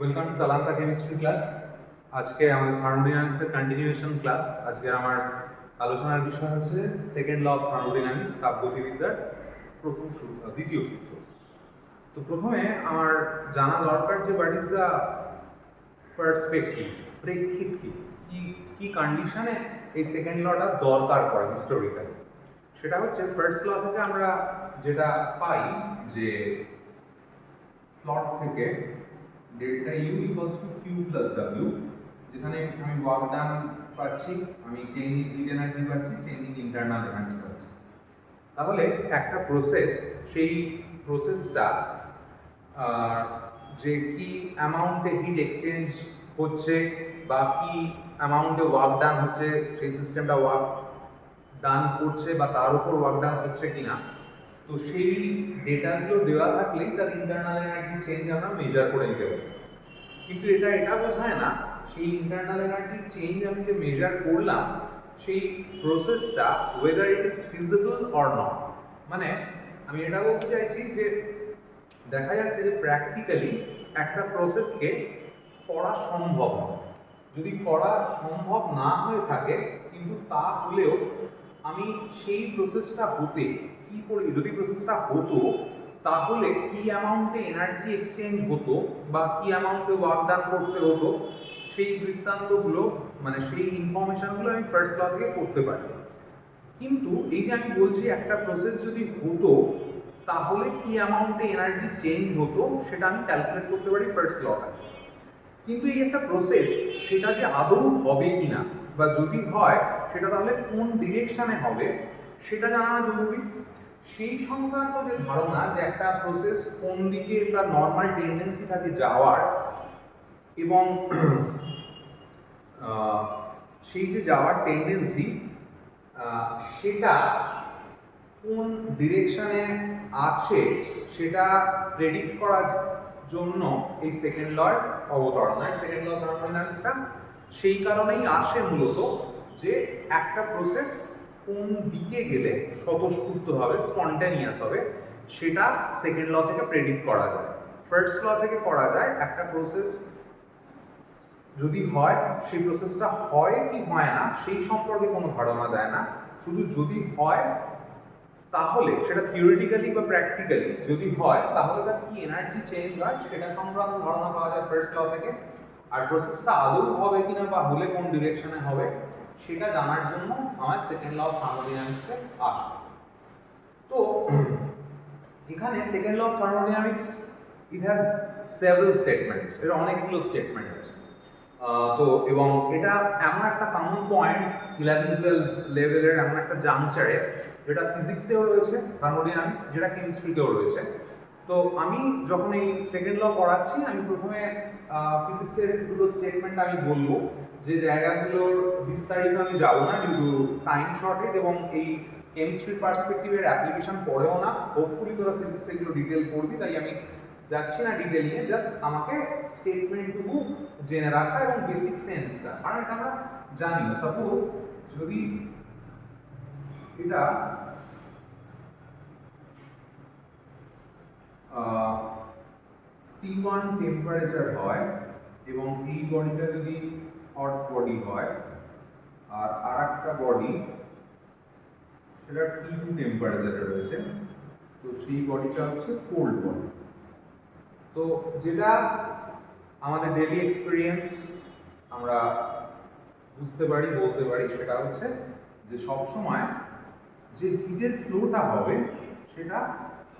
Welcome to তালান্তা chemistry class. আজকে আমাদের থার্মোডাইনামিক্সের কন্টিনিউয়েশন ক্লাস। আজকে আমার আলোচনার বিষয় হচ্ছে সেকেন্ড ল অফ থার্মোডাইনামিক্স, তাপগতিবিদ্যার দ্বিতীয় সূত্র। তো প্রথমে আমার জানা দরকার যে হোয়াট ইজ দ্য পার্সপেক্টিভ, প্রেক্ষিত কি কি কন্ডিশনে এই সেকেন্ড লটা দরকার পড়ে হিস্টোরিক্যালি। সেটা হচ্ছে ফার্স্ট ল থেকে আমরা যেটা পাই যে প্লট থেকে delta U equals to Q plus W, যেখানে আমি ওয়ার্ক ডান পাচ্ছি, আমি চেঞ্জিং হিট এনার্জি পাচ্ছি, চেঞ্জিং ইন্টারনাল এনার্জি পাচ্ছি। তাহলে একটা প্রসেস, সেই প্রসেসটা যে কি অ্যামাউন্টে হিট এক্সচেঞ্জ হচ্ছে বা কি অ্যামাউন্টে ওয়ার্ক ডান হচ্ছে, সেই সিস্টেমটা ওয়ার্ক ডান করছে বা তার উপর ওয়ার্ক ডান হচ্ছে কিনা, তো সেই ডেটাগুলো দেওয়া থাকলেই তার ইন্টারনাল এনার্জি চেঞ্জ আমরা মেজার করে নিতে পারি। কিন্তু এটা বোঝায় না সেই ইন্টারনাল এনার্জি চেঞ্জ আমি যে মেজার করলাম সেই প্রসেসটা weather it is feasible or not. মানে আমি এটা বলতে চাইছি যে দেখা যাচ্ছে যে প্র্যাকটিক্যালি একটা প্রসেসকে করা সম্ভব নয়। যদি করা সম্ভব না হয়ে থাকে কিন্তু তা হলেও আমি সেই প্রসেসটা হতে কি করি, যদি প্রসেসটা হতো তাহলে কি অ্যামাউন্টে এনার্জি এক্সচেঞ্জ হতো বা কি অ্যামাউন্টে ওয়ার্ক ডান করতে হতো, সেই বৃত্তান্তগুলো মানে সেই ইনফরমেশনগুলো আমি ফার্স্ট ল থেকে করতে পারি। কিন্তু এই যে আমি বলছি একটা প্রসেস যদি হতো তাহলে কি অ্যামাউন্টে এনার্জি চেঞ্জ হতো সেটা আমি ক্যালকুলেট করতে পারি ফার্স্ট লটা। কিন্তু এই একটা প্রসেস, সেটা যে আদৌ হবে কিনা বা যদি হয় সেটা তাহলে কোন ডিরেকশনে হবে সেটা জানা জরুরি। সেই সংক্রান্ত যে ধারণা যে একটা প্রসেস কোন দিকে তার নর্মাল টেন্ডেন্সি থাকে যাওয়ার, এবং সেই যে যাওয়ার টেন্ডেন্সি সেটা কোন ডিরেকশনে আছে সেটা প্রেডিক্ট করার জন্য এই সেকেন্ড লর অবতারণা, এই সেকেন্ড ল থার্মোডাইনামিক্সটা সেই কারণেই আসে মূলত যে একটা প্রসেস কোন দিকে গেলে স্বতঃস্ফূর্ত হবে, স্পন্টেনিয়াস হবে, সেটা সেকেন্ড ল থেকে প্রেডিক্ট করা যায়। ফার্স্ট ল থেকে করা যায় একটা প্রসেস যদি হয় সেই প্রসেসটা হয় কি হয় না সেই সম্পর্কে কোনো ধারণা দেয় না, শুধু যদি হয় তাহলে সেটা থিওরিটিক্যালি বা প্র্যাকটিক্যালি যদি হয় তাহলে তার কি এনার্জি চেঞ্জ হয় সেটা সংক্রান্ত ধারণা পাওয়া যায় ফার্স্ট ল থেকে। আর প্রসেসটা আদৌ হবে কিনা বা হলে কোন ডিরেকশনে হবে সেটা জানার জন্য আমার সেকেন্ড ল অফ থার্মোডাইনামিক্সে আসবে। তো এখানে second law of thermodynamics it has several statements, এর অনেকগুলো স্টেটমেন্ট আছে। তো এবং এটা এমন একটা কমন পয়েন্ট 11-12 লেভেলের এমন একটা জাংচারে যেটা ফিজিক্সেও রয়েছে থার্মোডাইনামিক্স, যেটা কেমিস্ট্রিতেও রয়েছে। তো আমি যখন এই সেকেন্ড ল পড়াচ্ছি আমি প্রথমে ফিজিক্সের দুটো স্টেটমেন্ট আমি বলবো, যে জায়গাগুলোর বিস্তারিত আমি যাবো না ডিউ টু টাইম শর্টেজ, এবং এই কেমিস্ট্রি পার্সপেক্টিভের অ্যাপ্লিকেশন পড়েও না, হোপফুলি তোরা ফিজিক্সে এগুলো ডিটেল পড়বি, তাই আমি যাচ্ছি না ডিটেলিংয়ে, জাস্ট আমাকে স্টেটমেন্টটুকু জেনে রাখা এবং বেসিক সেন্সটা, কারণ এটা আমরা জানি। সাপোজ যদি এটা T1 টেম্পারেচার হয় এবং এই বডিটা যদি হট বডি হয় আর আরেকটা বডি সেটা T2 টেম্পারেচারে রয়েছে, তো সেই বডিটা হচ্ছে কোল্ড বডি। তো যেটা আমাদের ডেইলি এক্সপিরিয়েন্স আমরা বুঝতে পারি, বলতে পারি, সেটা হচ্ছে যে সবসময় যে হিটের ফ্লোটা হবে সেটা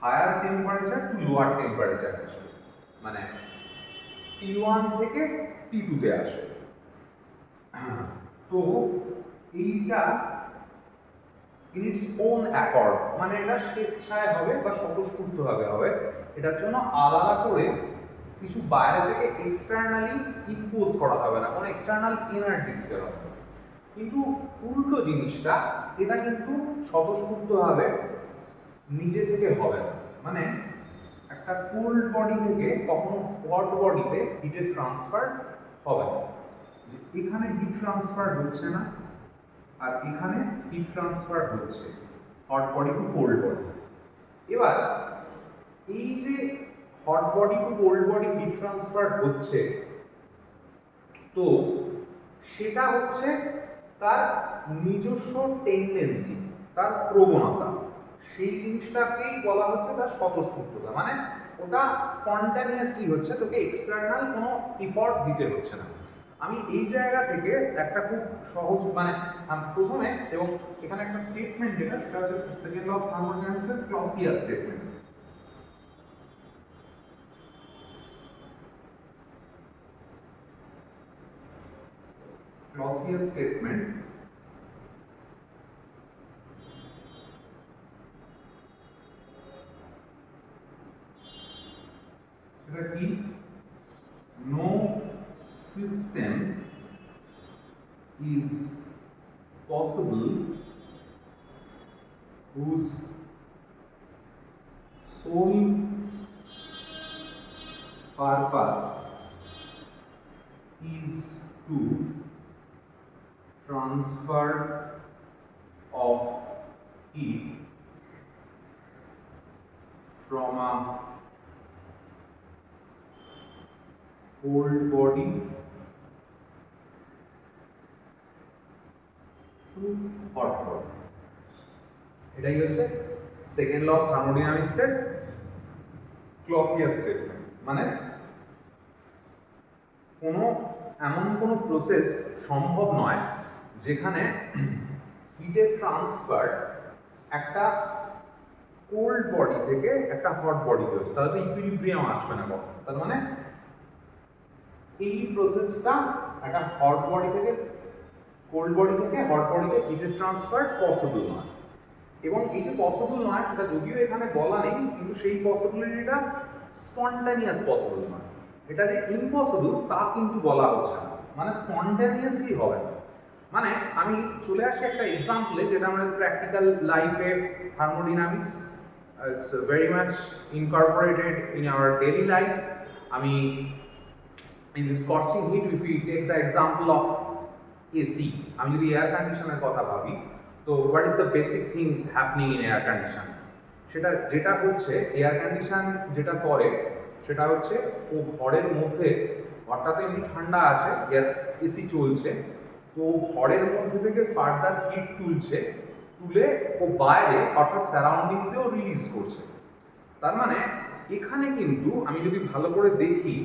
higher temperature to lower temperature আসবে, মানে T1 থেকে T2 তে আসে। তো এইটা ইটস ওন অ্যাকর্ড, মানে এটা স্বেচ্ছায় হবে বা স্বতঃস্ফূর্তভাবে হবে, এটার জন্য আলাদা করে কিছু বাইরে থেকে এক্সটার্নালি ইম্পোজ করা হবে না, কোনো এক্সটার্নাল এনার্জি দিতে হবে। কিন্তু উল্টো জিনিসটা, এটা কিন্তু স্বতঃস্ফূর্তভাবে নিজে থেকে হবে না, মানে একটা কোল্ড বডি থেকে কখনো হট বডিতে হিটের ট্রান্সফার হবে না। যে এখানে হিট ট্রান্সফার হচ্ছে না আর এখানে হিট ট্রান্সফার হচ্ছে hot body to cold body. এবার এই যে hot body to cold body heat transfer হচ্ছে, তো সেটা হচ্ছে তার নিজস্ব টেন্ডেন্সি, তার প্রবণতা, সেই জিনিসটাকেই বলা হচ্ছে তার স্বতঃস্ফূর্ততা। মানে ওটা স্পন্টানিয়াসলি হচ্ছে, তোকে এক্সটার্নাল কোনো এফর্ট দিতে হচ্ছে না। আমি এই জায়গা থেকে একটা খুব সহজ মানে প্রথমে, এবং এখানে একটা স্টেটমেন্ট যেটা, সেটা হচ্ছে সেকেন্ড ল অফ থার্মোডাইনামিক্সের ক্লসিয়াস স্টেটমেন্ট। Clausius statement সেটা কি? No system is possible whose sole purpose is to transfer of heat from a cold body to hot body। এটাই হচ্ছে সেকেন্ড ল অফ থার্মোডাইনামিক্সের ক্লসিয়াস স্টেটমেন্ট। মানে এমন কোনো process সম্ভব নয় যেখানে হিটের ট্রান্সফার একটা কোল্ড বডি থেকে একটা হট বডিতে হচ্ছে, তাহলে তো ইকুইলিব্রিয়াম আসবে না কখন। তার মানে এই প্রসেসটা একটা হট বডি থেকে কোল্ড বডি থেকে হট বডিতে হিটের ট্রান্সফার পসিবল নয়। এবং এই যে পসিবল নয় সেটা যদিও এখানে বলা নেই, কিন্তু সেই পসিবিলিটিটা স্পন্টানিয়াস পসিবল নয়। এটা যে ইম্পসিবল তা কিন্তু বলা হচ্ছে না, মানে স্পন্টানিয়াসই হবে না। মানে আমি চলে আসি একটা এক্সাম্পলে, যেটা আমাদের প্র্যাকটিক্যাল লাইফে thermodynamics it's very much Incorporated in our daily life. আমি in the scorching heat, if we take the example of AC, আমি যদি এয়ার কন্ডিশনের কথা ভাবি, তো what is the basic thing happening in air condition? যেটা হচ্ছে এয়ার কন্ডিশন যেটা করে সেটা হচ্ছে ও ঘরের মধ্যে, ঘরটা তো এমনি ঠান্ডা আছে, এসি চলছে, তো ঘরের মধ্যে থেকে ফার্দার হিট তুলে ও বাইরে অর্থাৎ সারাউন্ডিংসেও রিলিজ করছে। তার মানে এখানে কিন্তু আমি যদি ভালো করে দেখি,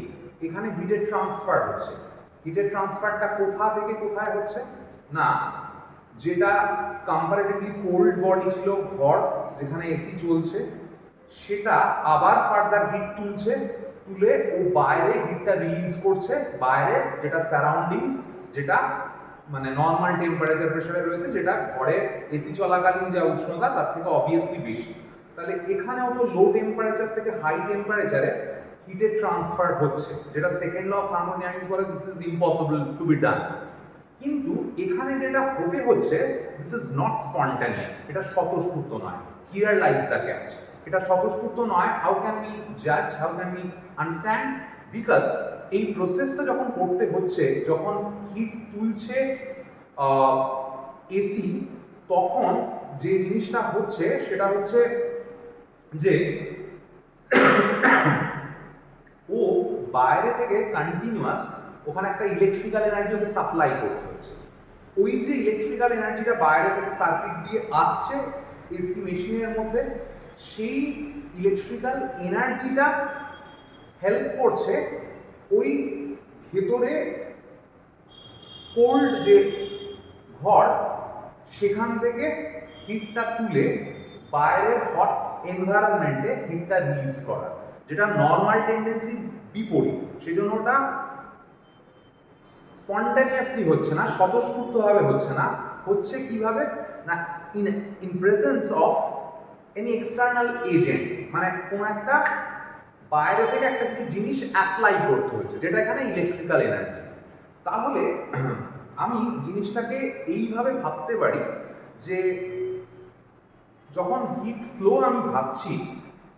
এখানে হিটের ট্রান্সফার হচ্ছে। হিটের ট্রান্সফারটা কোথা থেকে কোথায় হচ্ছে না, যেটা কম্পারেটিভলি কোল্ড বডি ছিল ঘর যেখানে এসি চলছে, সেটা আবার ফার্দার হিট তুলে ও বাইরে হিটটা রিলিজ করছে, বাইরে যেটা সারাউন্ডিংস, যেটা মানে নর্মাল টেম্পারেচার প্রেসারে রয়েছে, যেটা ঘরে এসি চলাকালীন যে উষ্ণতা তার থেকে অবভিয়াসলি বেশি। তাহলে এখানেও তো লো টেম্পারেচার থেকে হাই টেম্পারেচারে হিটের ট্রান্সফার হচ্ছে, যেটা সেকেন্ড ল অফ থার্মোডাইনামিক্স বলে this is impossible to be done. কিন্তু এখানে যেটা হতে হচ্ছে দিস ইজ নট স্পন্টানিয়াস, এটা স্বতঃস্ফূর্ত নয়। হিয়ার লাইজ দ্য ক্যাচ, এটা স্বতঃস্ফূর্ত নয়। হাউ ক্যান উই জাজ, how can we understand? Because এই প্রসেসটা যখন করতে হচ্ছে, যখন হিট তুলছে এসি, তখন যে জিনিসটা হচ্ছে সেটা হচ্ছে যে ও বাইরে থেকে কন্টিনিউয়াস ওখানে একটা ইলেকট্রিক্যাল এনার্জি ওকে সাপ্লাই করতে হচ্ছে। ওই যে ইলেকট্রিক্যাল এনার্জিটা বাইরে থেকে সার্কিট দিয়ে আসছে এসি মেশিনের মধ্যে, সেই ইলেকট্রিক্যাল এনার্জিটা হেল্প করছে ওই ভেতরে কোল্ড যে ঘর সেখান থেকে হিটটা তুলে বাইরের হট এনভায়রনমেন্টে হিটটা রিলিজ করা, যেটা নর্মাল টেন্ডেন্সি বিপরীত। সেই জন্য ওটা স্পন্টানিয়াসলি হচ্ছে না, স্বতঃস্ফূর্তভাবে হচ্ছে না। হচ্ছে কিভাবে না, in presence of any external agent, মানে কোনো একটা বাইরে থেকে একটা কিছু জিনিস অ্যাপ্লাই করতে হচ্ছে, যেটা এখানে ইলেকট্রিক্যাল এনার্জি। তাহলে আমি জিনিসটাকে এইভাবে ভাবতে পারি যে যখন হিট ফ্লো আমি ভাবছি,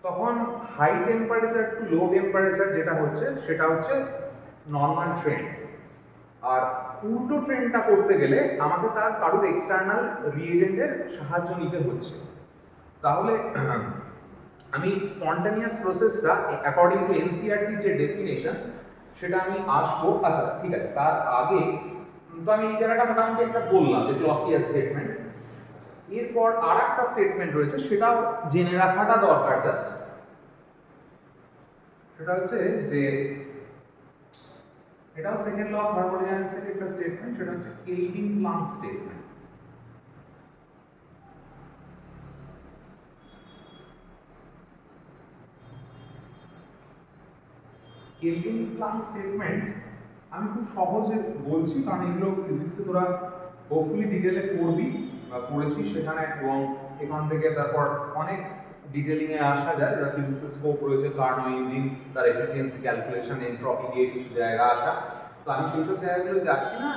তখন high temperature to low temperature যেটা হচ্ছে সেটা হচ্ছে নর্মাল ট্রেন্ড। আর উল্টো ট্রেন্ডটা করতে গেলে আমাকে তার কারোর এক্সটার্নাল রিএজেন্টের সাহায্য নিতে হচ্ছে। তাহলে আমি স্পন্টানিয়াস প্রসেসটা অ্যাকর্ডিং টু এনসিইআরটি যে ডেফিনেশন সেটা আমি আসবো। আচ্ছা ঠিক আছে, তার আগে তো আমি এই জায়গাটা মোটামুটি একটা বললাম যে ক্লসিয়াস স্টেটমেন্ট। এরপর আর একটা স্টেটমেন্ট রয়েছে, সেটাও জেনে রাখাটা দরকার জাস্ট। সেটা হচ্ছে যে এটাও সেকেন্ড ল অফ থার্মোডাইনামিক্সের একটা স্টেটমেন্ট, সেটা হচ্ছে Kelvin Planck statement. Kelvin Planck statement আমি খুব সহজে বলছি, কারণ এগুলো ফিজিক্সে তোরা হোপফুলি ডিটেলে পড়বি বা পড়েছিস সেখানে, এবং এখান থেকে তারপর অনেক ডিটেলিংয়ে আসা যায়। যেটা ফিজিক্সের স্কোপ রয়েছে, কার্নো ইঞ্জিন, তার এফিসিয়েন্সি ক্যালকুলেশন, এন্ট্রপি দিয়ে কিছু জায়গা আসা। তো আমি সেই সব জায়গাগুলো যাচ্ছি না।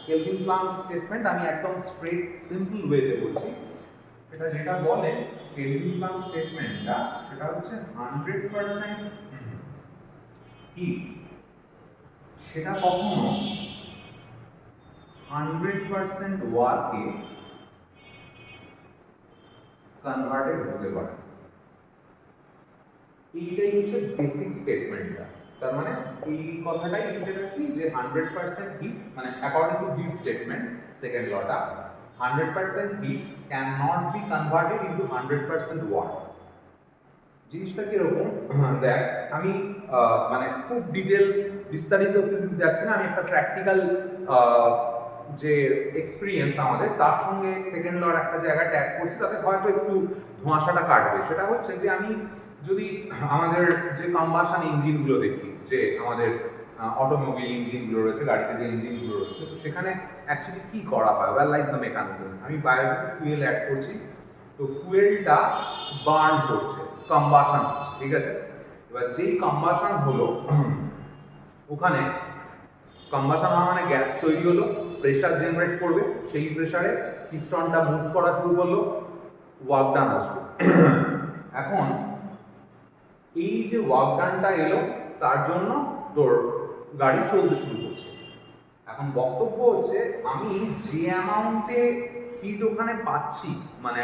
কেলভিন প্লাঙ্ক স্টেটমেন্ট আমি একদম স্ট্রেট সিম্পল ওয়েতে বলছি। এটা যেটা বলে কেলভিন প্লাঙ্ক স্টেটমেন্টটা, সেটা হচ্ছে 100% হিট সেটা কখনো 100% ওয়ার্কে কনভার্টেড হতে পারে। এইটাই হচ্ছে বেসিক স্টেটমেন্টটা। তার মানে এই কথাটাই লিখে রাখবি যে 100% হিট, মানে according to this statement second লটা, 100% heat can not be converted into 100% work. জিনিসটা কিরকম দেখ, আমি মানে খুব ডিটেল বিস্তারিত ফিজিক্স যাচ্ছে না, আমি একটা প্র্যাকটিক্যাল যে এক্সপিরিয়েন্স আমাদের তার সঙ্গে সেকেন্ড লর একটা জায়গায় ট্যাগ করছি, তাতে হয়তো একটু ধোঁয়াশাটা কাটবে। সেটা হচ্ছে যে আমি যদি আমাদের যে কম্বাশন ইঞ্জিনগুলো দেখি, যে আমাদের অটোমোবাইল ইঞ্জিনগুলো রয়েছে, গাড়িতে যে ইঞ্জিনগুলো রয়েছে, তো সেখানে অ্যাকচুয়ালি কী করা হয়, ওয়েল লাইজ দ্য মেকানিজম। আমি বাইরে থেকে ফুয়েল অ্যাড করছি, তো ফুয়েলটা বার্ন করছে, কম্বাশন হচ্ছে, ঠিক আছে। এবার যেই কম্বাশন হলো, ওখানে কম্বাশন হওয়া মানে গ্যাস তৈরি হলো, প্রেশার জেনারেট করবে, সেই প্রেশারে পিস্টনটা মুভ করা শুরু করলো, ওয়ার্ক ডান আসবে। এখন এই যে ওয়ার্ক ডানটা এলো, তার জন্য তোর গাড়ি চলতে শুরু করছে। এখন বক্তব্য হচ্ছে আমি যে অ্যামাউন্টে হিট ওখানে পাচ্ছি, মানে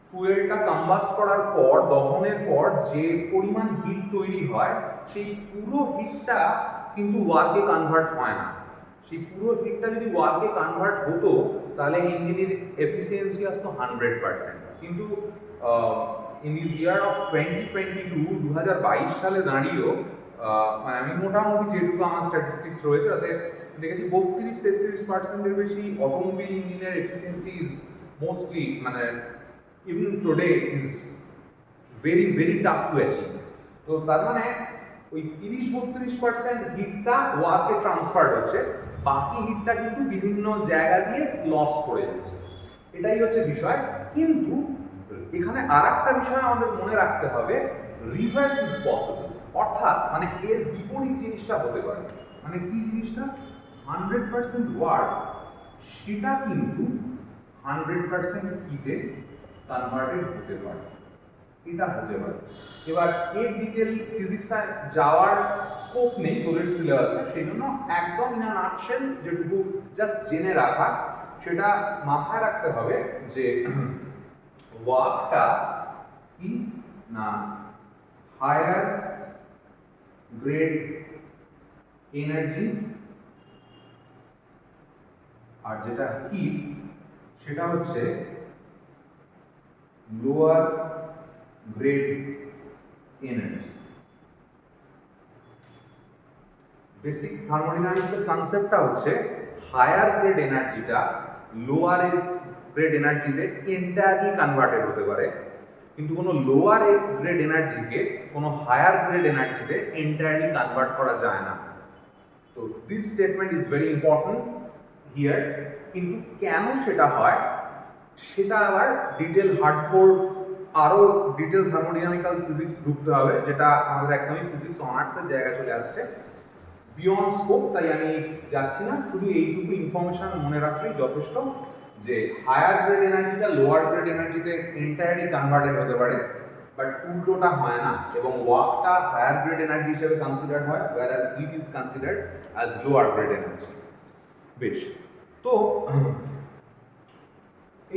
ফুয়েলটা কম্বাস্ট করার পর, দহনের পর যে পরিমাণ হিট তৈরি হয়, সেই পুরো হিটটা কিন্তু ওয়ার্কে কনভার্ট হয় না। সেই পুরো হিটটা যদি ওয়ার্কে কনভার্ট হতো, তাহলে ইঞ্জিনের এফিসিয়েন্সি আসতো 100%। কিন্তু ইন দিস ইয়ার অফ 2022, 2022 সালে দাঁড়িয়েও মানে আমি মোটামুটি যেটুকু আমার স্ট্যাটিস্টিক্স রয়েছে তাতে দেখেছি 32-33%-এর বেশি অটোমোবাইল ইঞ্জিনের এফিসিয়েন্সি ইজ মোস্টলি, মানে even today is very very tough to achieve. তো তার মানে ওই 30-32% হিটটা ওয়ার্কে ট্রান্সফার হচ্ছে, বাকি হিটটা কিন্তু বিভিন্ন জায়গা দিয়ে লস করে যাচ্ছে। এটাই হচ্ছে বিষয়। কিন্তু এখানে আর একটা বিষয় আমাদের মনে রাখতে হবে, রিভার্স ইজ পসিবল। অর্থাৎ মানে এর বিপরীত জিনিসটা হতে পারে। মানে কি জিনিসটা? 100% ওয়ার্ক সেটা কিন্তু 100% হিটে কনভার্টেড হতে পারে, এটা হতে পারে। এবার এর ডিটেল ফিজিক্সে যাওয়ার স্কোপ নেই তোদের সিলেবাসে, সেই জন্য একদম ইন আ নাটশেল যেটুকু জাস্ট জেনে রাখা, সেটা মাথায় রাখতে হবে যে ওয়ার্কটা কি না হায়ার গ্রেড এনার্জি, আর যেটা হিট সেটা হচ্ছে লোয়ার গ্রেড এনার্জি। বেসিক থার্মোডাইনামিক্সের কনসেপ্টটা হচ্ছে হায়ার গ্রেড এনার্জিটা লোয়ার গ্রেড এনার্জিতে এন্টায়ারলি কনভার্টেড হতে পারে, কিন্তু কোনো লোয়ার গ্রেড এনার্জিকে কোনো হায়ার গ্রেড এনার্জিতে এন্টায়ারলি কনভার্ট করা যায় না। তো this statement is very important here. কিন্তু কেন সেটা হয় সেটা আবার ডিটেল হার্ডকোর, আরও ডিটেল থার্মোডাইনামিক্যাল ফিজিক্স ঢুকতে হবে, যেটা আমাদের একদমই ফিজিক্স অনার্সের জায়গায় চলে আসছে, বিয়ন্ড স্কোপ। তাই আমি যাচ্ছি না, শুধু এইটুকু ইনফরমেশন মনে রাখলেই যথেষ্ট যে হায়ার গ্রেড এনার্জিটা লোয়ার গ্রেড এনার্জিতে এন্টায়ারলি কনভার্টেড হতে পারে, বাট উল্টোটা হয় না, এবং ওয়ার্কটা হায়ার গ্রেড এনার্জি হিসেবে কনসিডার্ড হয়, whereas heat is considered as lower grade energy. বেশ, তো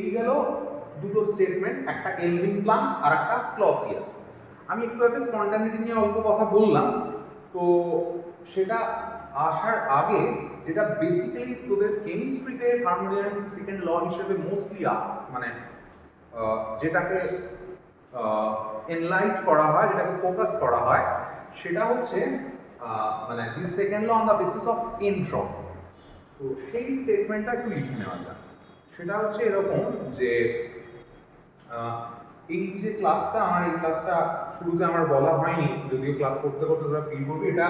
এই গেল দুটো স্টেটমেন্ট, একটা কেলভিন প্লাঙ্ক আর একটা ক্লসিয়াস। আমি একটু আগে স্পন্টানিটি নিয়ে অল্প কথা বললাম, তো সেটা আসার আগে যেটা বেসিক্যালি তোদের কেমিস্ট্রিতে থার্মোডাইনামিক্সের সেকেন্ড ল হিসেবে মোস্টলি মানে যেটাকে এনলাইট করা হয়, যেটাকে ফোকাস করা হয়, সেটা হচ্ছে মানে this second law on the basis of entropy. তো সেই স্টেটমেন্টটা একটু লিখে নেওয়া যাক। সেটা হচ্ছে এরকম যে এই যে ক্লাসটা, এই ক্লাসটা শুরুতে আমার বলা হয়নি, যদিও ক্লাস করতে করতে তোরা ফিল করবি, এটা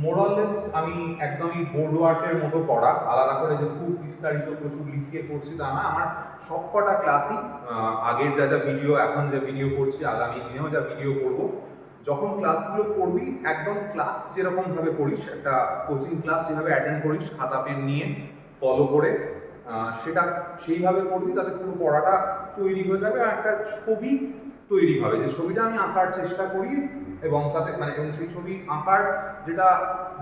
মোরালেস আমি একদমই বোর্ড ওয়ার্কের মতো পড়া, আলাদা করে যে খুব বিস্তারিত প্রচুর লিখিয়ে পড়ছি তা না। আমার সবকটা ক্লাসই আগের যা যা ভিডিও, এখন যে ভিডিও করছি, আগামী দিনেও যা ভিডিও করব, যখন ক্লাসগুলো করবি একদম ক্লাস যেরকম ভাবে করিস, একটা কোচিং ক্লাস যেভাবে অ্যাটেন্ড করিস খাতা পেন নিয়ে ফলো করে, সেটা সেইভাবে করবি, তাতে পুরো পড়াটা তৈরি হয়ে যাবে আর একটা ছবি তৈরি হবে, যে ছবিটা আমি আঁকার চেষ্টা করি, এবং তাতে মানে এবং সেই ছবি আঁকার যেটা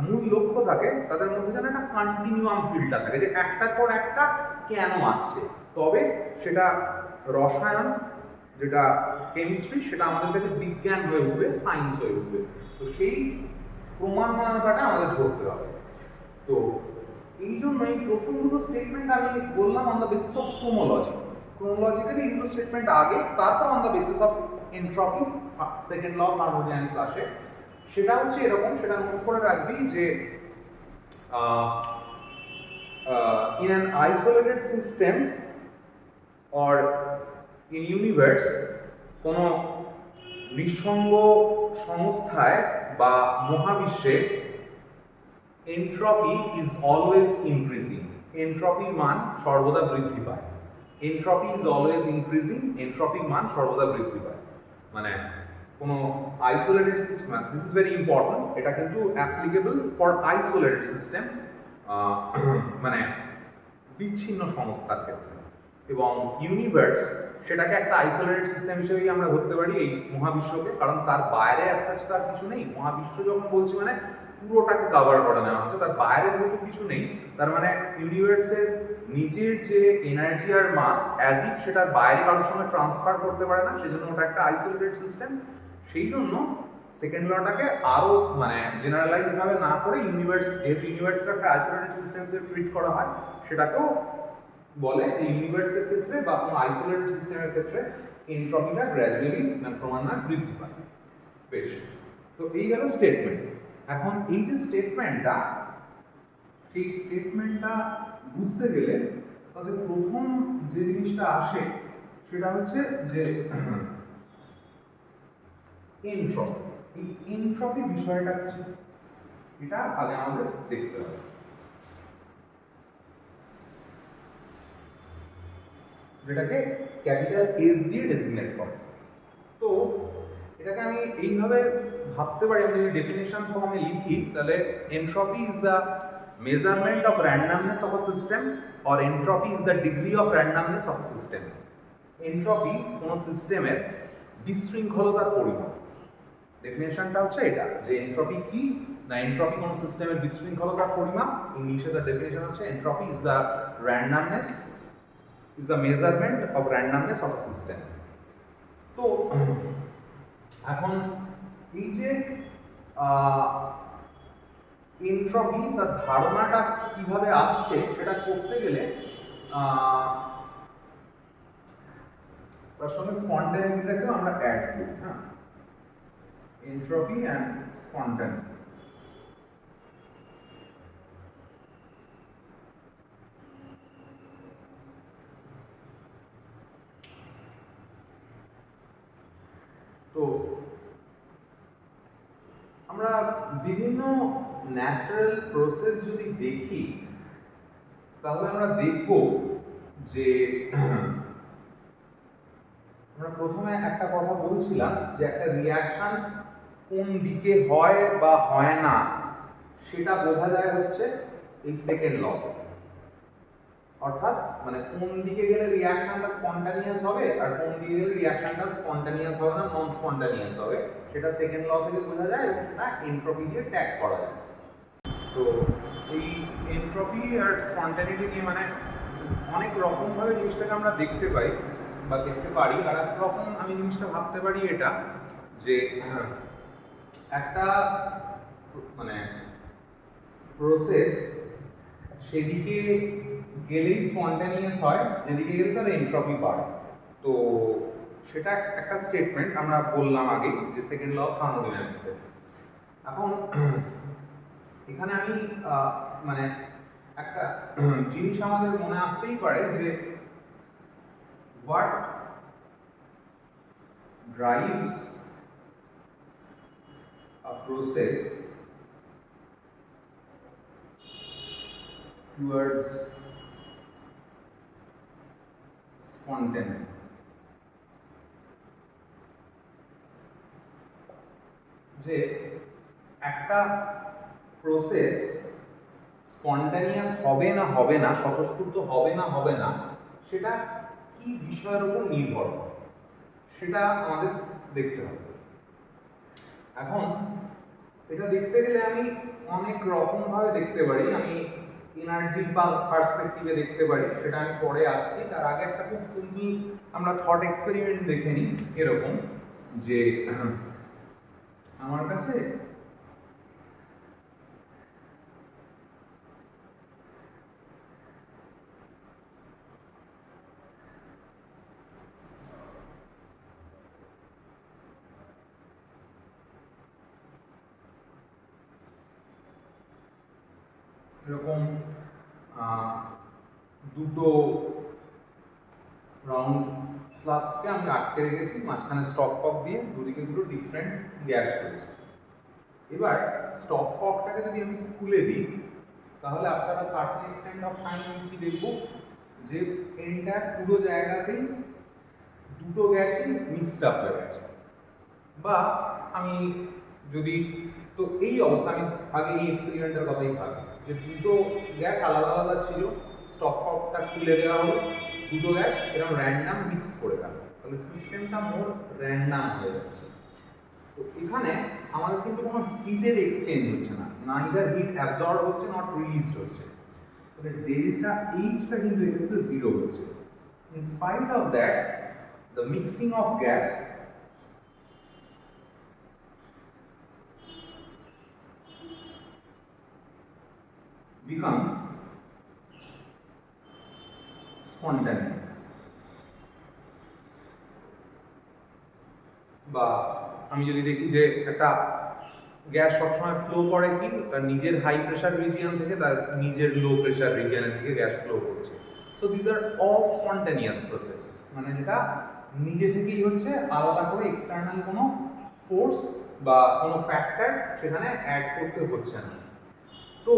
মূল লক্ষ্য থাকে তাদের মধ্যে যেন একটা কন্টিনিউয়াম ফিল্ডটা থাকে, যে একটার পর একটা কেন আসছে। তবে সেটা রসায়ন, যেটা কেমিস্ট্রি, সেটা আমাদের কাছে বিজ্ঞান হয়ে উঠবে, সায়েন্স হয়ে উঠবে। তো সেই প্রমাণমানতাটা আমাদের ধরতে হবে। তো এই জন্য এই প্রথম দুটো স্টেটমেন্ট আমি বললাম on the basis of chronology. Chronologically এই দুটো স্টেটমেন্ট আগে, তারপর on the basis of entropy second law of thermodynamics আসে। সেটা হচ্ছে এরকম, সেটা নোট করে রাখবি যে in an isolated system or in universe, কোনো নিঃসঙ্গ সংস্থায় বা মহাবিশ্বে এনট্রপি ইজ অলওয়েজ ইনক্রিজিং। এনট্রপির মান সর্বদা বৃদ্ধি পায়। এনট্রপি ইজ অলওয়েজ ইনক্রিজিং, এনট্রপির মান সর্বদা বৃদ্ধি পায়। মানে কোনো isolated system, this is very important, এটা কিন্তু অ্যাপ্লিকেবল ফর আইসোলেটেড সিস্টেম, মানে বিচ্ছিন্ন সংস্থার ক্ষেত্রে। এবং ইউনিভার্স, সেটাকে একটা আইসোলেটেড সিস্টেম হিসেবেই আমরা ধরতে পারি এই মহাবিশ্বকে, কারণ তার বাইরে অ্যাজ তার কিছু নেই। মহাবিশ্ব যখন বলছি মানে পুরোটাকে কভার করে নেওয়া হচ্ছে, তার বাইরে যেহেতু কিছু নেই, তার মানে ইউনিভার্সের নিজের যে এনার্জি আর মাস অ্যাজ ইফ সেটার বাইরে কারোর সঙ্গে ট্রান্সফার করতে পারে না, সেই জন্য ওটা একটা আইসোলেটেড সিস্টেম। সেই জন্য সেকেন্ড লটাকে আরো মানে জেনারেলাইজ ভাবে না করে ইউনিভার্স, যেহেতু ইউনিভার্সটা একটা আইসোলেটেড সিস্টেম হিসেবে ট্রিট করা হয়, সেটাকেও বলে যে ইউনিভার্সের ক্ষেত্রে বা কোনো আইসোলেটেড সিস্টেমের ক্ষেত্রে এনট্রপিটা গ্র্যাজুয়ালি ক্রমান্বয়ে বৃদ্ধি পায়। বেশ, তো এই গেল স্টেটমেন্ট। এখন এই যে স্টেটমেন্টটা, সেই স্টেটমেন্টটা বুঝতে গেলে তাদের প্রথম যে জিনিসটা আসে সেটা হচ্ছে যে এনট্রপি। এই এনট্রপি বিষয়টা কি, এটা আগে আমাদের দেখতে হবে। যেটাকে ক্যাপিটাল এস দিয়ে ডেসিগনেট করে। তো এটাকে আমি এইভাবে ভাবতে পারি, আমি যদি ডেফিনেশন ফর্মে লিখি, তাহলে entropy is the measurement of randomness of a system, or entropy is the degree of randomness of a system. Entropy কোনো সিস্টেমের বিশৃঙ্খলতার পরিমাপ। ডেফিনেশনটা হচ্ছে এটা, যে এনট্রপি কি না, এনট্রপি কোনো সিস্টেমের বিশৃঙ্খলতার পরিমাপ। ইংলিশে তার ডেফিনেশন হচ্ছে entropy is the randomness, is the measurement of randomness of a system. তো এখন এই যে এনট্রপি, তার ধারণাটা কিভাবে আসছে সেটা করতে গেলে তার সঙ্গে স্পন্টানিটিটাকেও আমরা অ্যাড করি। হ্যাঁ, এনট্রপি অ্যান্ড স্পন্টানিটি। তো আমরা বিভিন্ন ন্যাচারাল প্রসেস যদি দেখি, তাহলে আমরা দেখব যে আমরা প্রথমে একটা কথা বলছিলাম যে একটা রিয়াকশন কোন দিকে হয় বা হয় না সেটা বোঝা যায় হচ্ছে এই সেকেন্ড ল। অর্থাৎ মানে কোন দিকে গেলে রিয়াকশনটা স্পন্টানিয়াস হবে আর কোন দিকে গেলে রিয়াকশনটা স্পন্টানিয়াস হবে না, নন স্পন্টানিয়াস হবে, সেটা সেকেন্ড ল থেকে বোঝা যায় এবং সেটা এনট্রপি দিয়ে ট্যাগ করা যায়। তো এই এনট্রপি আর স্পন্টানিটি নিয়ে মানে অনেক রকমভাবে জিনিসটাকে আমরা দেখতে পাই বা দেখতে পারি। আর এক রকম আমি জিনিসটা ভাবতে পারি এটা, যে একটা মানে প্রসেস সেদিকে গেলেই স্পন্টেনিয়াস হয়, যেদিকে গেলে তার এন্ট্রপি বাড়ে। তো সেটা একটা স্টেটমেন্ট আমরা বললাম আগে যে সেকেন্ড ল অফ থার্মোডাইনামিক্সের। এখন এখানে আমি মানে একটা জিনিস আমাদের মনে আসতেই পারে যে what drives a process towards spontaneity. যে একটা প্রসেস স্পন্টানিয়াস হবে না স্বতঃস্ফূর্ত হবে না সেটা কি বিষয়ের উপর নির্ভর করে সেটা আমাদের দেখতে হবে। এখন এটা দেখতে গেলে আমি অনেক রকম ভাবে দেখতে পারি। আমি এনার্জি পার্সপেক্টিভে দেখতে পারি, সেটা আমি পরে আসছি। তার আগে একটা খুব সিম্পল আমরা থট এক্সপেরিমেন্ট দেখে নিই। এরকম যে আমার কাছে এরকম দুটো রাউন্ড ফ্লাস্ককে আমি আটকে রেখেছি, মাঝখানে স্টপ কক দিয়ে দুদিকে দুটো ডিফারেন্ট গ্যাস রয়েছে। এবার স্টপ ককটাকে যদি আমি খুলে দিই তাহলে আপনারা সার্টেন এক্সটেন্ট অফ টাইম কি দেখব যে এন্টার পুরো জায়গাতেই দুটো গ্যাসই মিক্সড আপ হয়ে গেছে। বা আমি যদি তো এই অবস্থা, আমি আগে এই এক্সপেরিমেন্টের কথাই ভাবি যে দুটো গ্যাস আলাদা আলাদা ছিল, স্টপ ককটা খুলে দেওয়া হলো, দুটো গ্যাস এরকম র্যান্ডাম মিক্স করে গেল, তাহলে সিস্টেমটা মোর র্যান্ডাম হয়ে যাচ্ছে। তো এখানে আমাদের কিন্তু কোনো হিটের এক্সচেঞ্জ হচ্ছে না, নাইদার হিট অ্যাবজর্ব হচ্ছে নট রিলিজড হচ্ছে, তাহলে ডেল্টা এইচটা কিন্তু এক্ষেত্রে জিরো হচ্ছে। In spite of that the mixing of gas becomes spontaneous. বা আমি যদি দেখি যে একটা গ্যাস সবসময় ফ্লো করে কি তার নিজের হাই প্রেশার রিজিয়ন থেকে তার নিজের লো প্রেশার রিজিয়নের দিকে গ্যাস ফ্লো করছে। So this are all spontaneous process, মানে যেটা নিজে থেকেই হচ্ছে, আলাদা করে এক্সটার্নাল কোনো ফোর্স বা কোনো ফ্যাক্টর সেখানে অ্যাড করতে হচ্ছে না। তো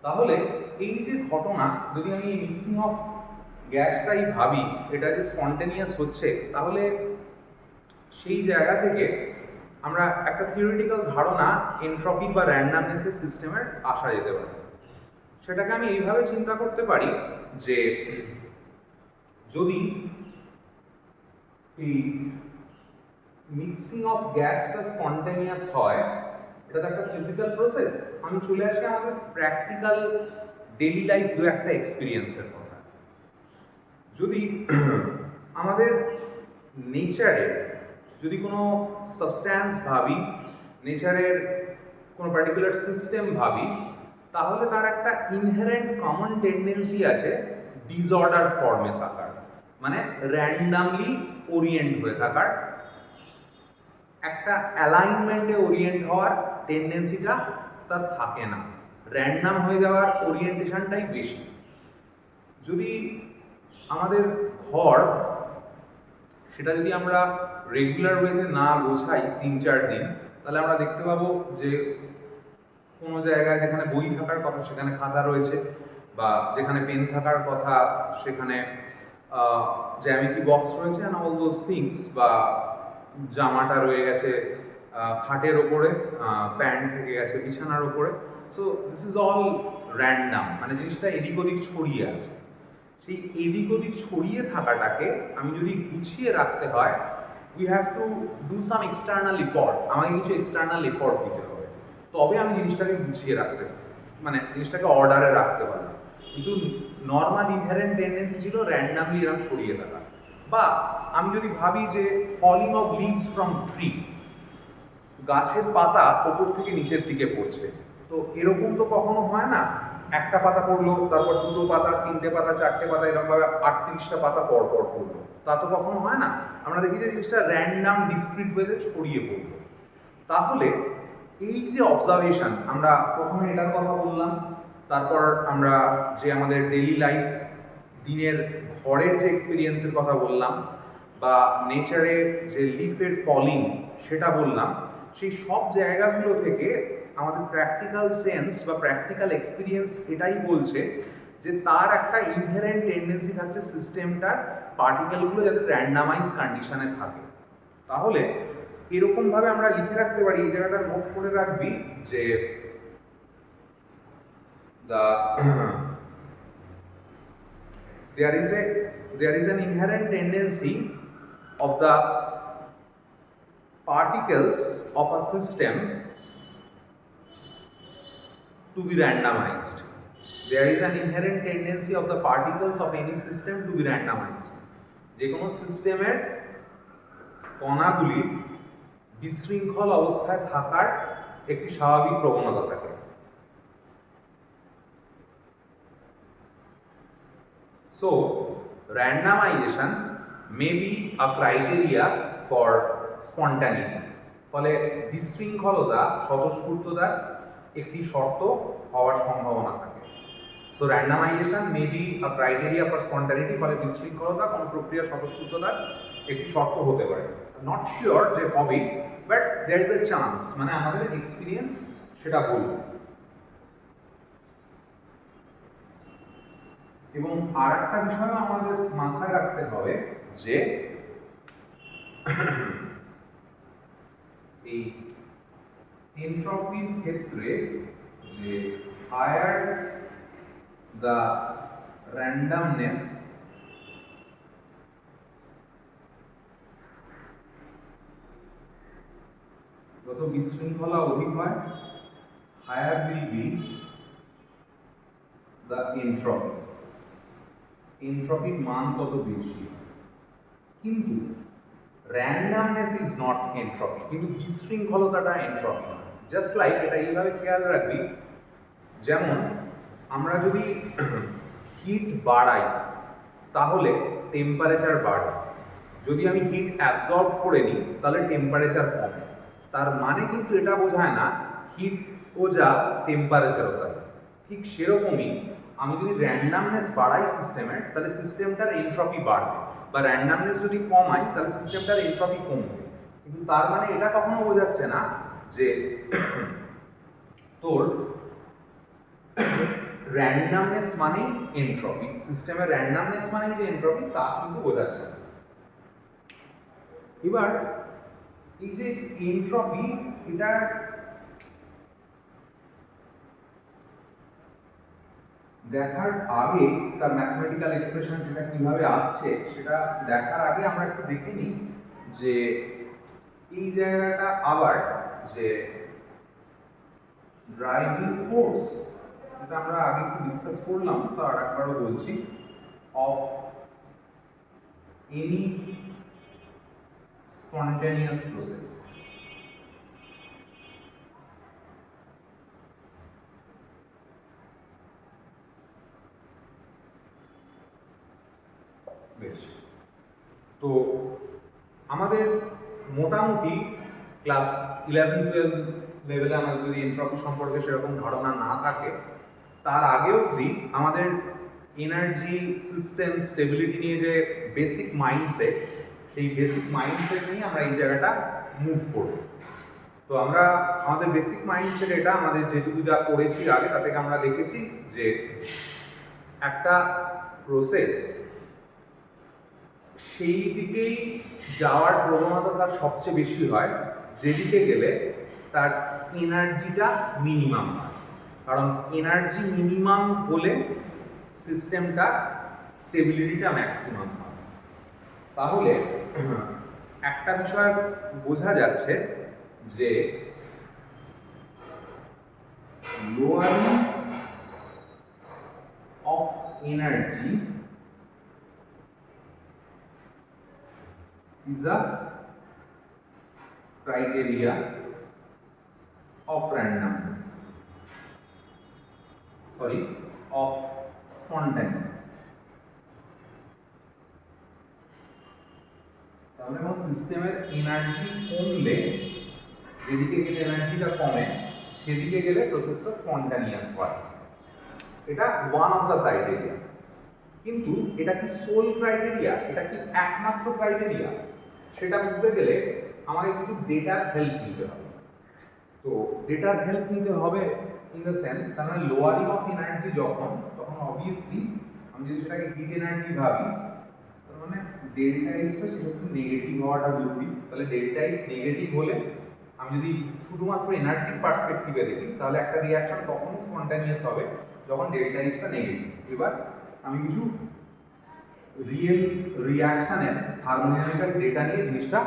তাহলে এই যে ঘটনা, যদি আমি মিক্সিং অফ গ্যাসটাই ভাবি এটা যে স্পন্টেনিয়াস হচ্ছে, তাহলে সেই জায়গা থেকে আমরা একটা থিওরিটিক্যাল ধারণা এনট্রপি বা র্যান্ডামনেসের সিস্টেমের আসা যেতে পারে। সেটাকে আমি এইভাবে চিন্তা করতে পারি যে যদি এই মিক্সিং অফ গ্যাসটা স্পন্টেনিয়াস হয়, এটা তো একটা ফিজিক্যাল প্রসেস। আমি চলে আসি আমাদের প্র্যাকটিক্যাল ডেইলি লাইফ দু একটা এক্সপিরিয়েন্সের কথা। যদি আমাদের নেচারে যদি কোনো সাবস্ট্যান্স ভাবি, নেচারের কোনো পার্টিকুলার সিস্টেম ভাবি, তাহলে তার একটা ইনহেরেন্ট কমন টেন্ডেন্সি আছে ডিসঅর্ডার ফর্মে থাকার, মানে র্যান্ডামলি ওরিয়েন্ট হয়ে থাকার, একটা অ্যালাইনমেন্টে ওরিয়েন্ট হওয়ার টেন্ডেন্সিটা তার থাকে না, র্যান্ডাম হয়ে যাওয়ার ওরিয়েন্টেশনটাই বেশি। যদি আমাদের ঘর সেটা যদি আমরা রেগুলার ওয়েতে না গোছাই 3-4 দিন, তাহলে আমরা দেখতে পাবো যে কোনো জায়গায় যেখানে বই থাকার কথা সেখানে খাতা রয়েছে, বা যেখানে পেন থাকার কথা সেখানে জ্যামিতি বক্স রয়েছে, অ্যান্ড অল দোজ থিংস, বা জামাটা রয়ে গেছে খাটের ওপরে, প্যান্ট থেকে গেছে বিছানার ওপরে। So this is all random, মানে জিনিসটা এদিক ওদিক ছড়িয়ে আছে। সেই এদিক ওদিক ছড়িয়ে থাকাটাকে আমি যদি গুছিয়ে রাখতে হয়, we have to do some external effort, আমাকে কিছু এক্সটার্নাল এফর্ট দিতে হবে, তবে আমি জিনিসটাকে গুছিয়ে রাখতে, মানে জিনিসটাকে অর্ডারে রাখতে পারবো। কিন্তু নর্মাল ইনহেরেন্ট টেন্ডেন্সি ছিল র্যান্ডামলি এরকম ছড়িয়ে থাকা। বা আমি যদি ভাবি যে falling of leaves from tree, গাছের পাতা ওপর থেকে নিচের দিকে পড়ছে, তো এরকম তো কখনো হয় না একটা পাতা পড়লো, তারপর দুটো পাতা, তিনটে পাতা, চারটে পাতা, এরকমভাবে 38টা পাতা পর পর পড়লো, তা তো কখনো হয় না। আমরা দেখি যে জিনিসটা র্যান্ডাম ডিসক্রিট ওয়েতে ছড়িয়ে পড়লো। তাহলে এই যে অবজারভেশন, আমরা প্রথমে এটার কথা বললাম, তারপর আমরা যে আমাদের ডেইলি লাইফ দিনের ঘরের যে এক্সপিরিয়েন্সের কথা বললাম, বা নেচারে যে লিফের ফলিং সেটা বললাম, সেই সব জায়গাগুলো থেকে আমাদের প্র্যাকটিক্যাল সেন্স বা প্র্যাকটিক্যাল এক্সপিরিয়েন্স এটাই বলছে যে তার একটা ইনহেরেন্ট টেন্ডেন্সি থাকছে সিস্টেমটার পার্টিকেলগুলো যাতে র্যান্ডামাইজ কন্ডিশনে থাকে। তাহলে এরকমভাবে আমরা লিখে রাখতে পারি, এই জায়গাটা নোট করে রাখবি যে there is an inherent tendency of the particles of a system to be randomized. There is an inherent tendency of the particles of any system to be randomized. যে কোনো সিস্টেমের কণাগুলি বিশৃঙ্খল অবস্থায় থাকার একটি স্বাভাবিক প্রবণতা থাকে। So, randomization may be a criteria for spontaneity. ফলে বিশৃঙ্খলতা স্বতঃস্ফূর্ততার একটি শর্ত হওয়ার সম্ভাবনা থাকে। So, randomization may be a criteria for spontaneity. ফলে বিশৃঙ্খলতা কোনো প্রক্রিয়া স্বতঃস্ফূর্ততার একটি শর্ত হতে পারে। Not sure যে হবে, but there is a chance, মানে আমাদের এক্সপিরিয়েন্স সেটা বলবে। এবং আর একটা বিষয় আমাদের মাথায় রাখতে হবে যে এই এনট্রপির ক্ষেত্রে যে হায়ার দ্য র্যান্ডামনেস যত বিশৃঙ্খলা অধিক হয়, higher will be the entropy, এনট্রপির মান তত বেশি। কিন্তু র্যান্ডামনেস ইজ নট এনট্রপি, কিন্তু বিশৃঙ্খলতাটা এনট্রপি নয়। জাস্ট লাইক, এটা এইভাবে খেয়াল রাখবি, যেমন আমরা যদি হিট বাড়াই তাহলে টেম্পারেচার বাড়ে, যদি আমি হিট অ্যাবজর্ব করে নিই তাহলে টেম্পারেচার কমে। তার মানে কিন্তু এটা বোঝায় না হিট ও যা টেম্পারেচারও তাই। ঠিক সেরকমই আমি যদি র্যান্ডামনেস বাড়াই সিস্টেমের, তাহলে সিস্টেমটার এনট্রপি বাড়বে, বা র্যান্ডামনেস যদি কমাই তাহলে সিস্টেমটার এনট্রপি কমবে। কিন্তু তার মানে এটা কখনো বোঝাচ্ছে না যে তোর র্যান্ডামনেস মানেই এনট্রপি, সিস্টেমের র্যান্ডামনেস মানেই যে এনট্রপি তা কিন্তু বোঝাচ্ছে না। এবার এই যে এনট্রপি, এটা দেখার আগে তার ম্যাথমেটিক্যাল এক্সপ্রেশন যেটা কিভাবে আসছে সেটা দেখার আগে আমরা একটু দেখে নিই যে এই জায়গাটা আবার যে ড্রাইভিং ফোর্স, এটা আমরা আগে একটু ডিসকাস করলাম, তো আর একবারও বলছি, অফ এনি স্পন্টেনিয়াস প্রসেস। বেশ, তো আমাদের মোটামুটি ক্লাস 11-12 লেভেলে আমাদের যদি এনট্রপি সম্পর্কে সেরকম ধারণা না থাকে, তার আগে অবধি আমাদের এনার্জি সিস্টেম স্টেবিলিটি নিয়ে যে বেসিক মাইন্ডসেট, সেই বেসিক মাইন্ডসেট নিয়ে আমরা এই জায়গাটা মুভ করব। তো আমরা আমাদের বেসিক মাইন্ডসেট এটা, আমাদের যেটুকু যা পড়েছি আগে তা থেকে আমরা দেখেছি যে একটা প্রসেস সেই দিকেই যাওয়ার প্রবণতা তার সবচেয়ে বেশি হয় যেদিকে গেলে তার এনার্জিটা মিনিমাম হয়। কারণ এনার্জি মিনিমাম হলে সিস্টেমটা স্টেবিলিটিটা ম্যাক্সিমাম হয়। তাহলে একটা বিষয় বোঝা যাচ্ছে যে lowering of energy is a criteria of randomness, sorry, of spontaneity. তাহলে কোন সিস্টেমের এনার্জি কমলে যেদিকে গেলে এনার্জিটা কমে সেদিকে গেলে প্রসেসটা স্পন্টানিয়াস হয়, এটা ওয়ান অফ দ্য ক্রাইটেরিয়া। কিন্তু এটা কি সোল ক্রাইটেরিয়া, এটা কি একমাত্র ক্রাইটেরিয়া, সেটা বুঝতে গেলে আমাকে কিছু ডেটার হেল্প নিতে হবে। তো ডেটার হেল্প নিতে হবে ইন দ্য সেন্স, তার মানে লোয়ারিং অফ এনার্জি তখন অবভিয়াসলি আমি যদি সেটাকে হিট এনার্জি ভাবি, তার মানে ডেল্টা এইচটা সেটা একটু নেগেটিভ হওয়াটা জরুরি। তাহলে ডেল্টা এইচ নেগেটিভ হলে আমি যদি শুধুমাত্র এনার্জির পার্সপেক্টিভে দেখি তাহলে একটা রিয়াকশন তখনই স্পন্টানিয়াস হবে যখন ডেল্টা এইচটা নেগেটিভ। এবার আমি কিছু রিয়েল রিয়াকশনের থার্মোডাইনামিক্যাল ডেটা নিয়ে জিনিসটা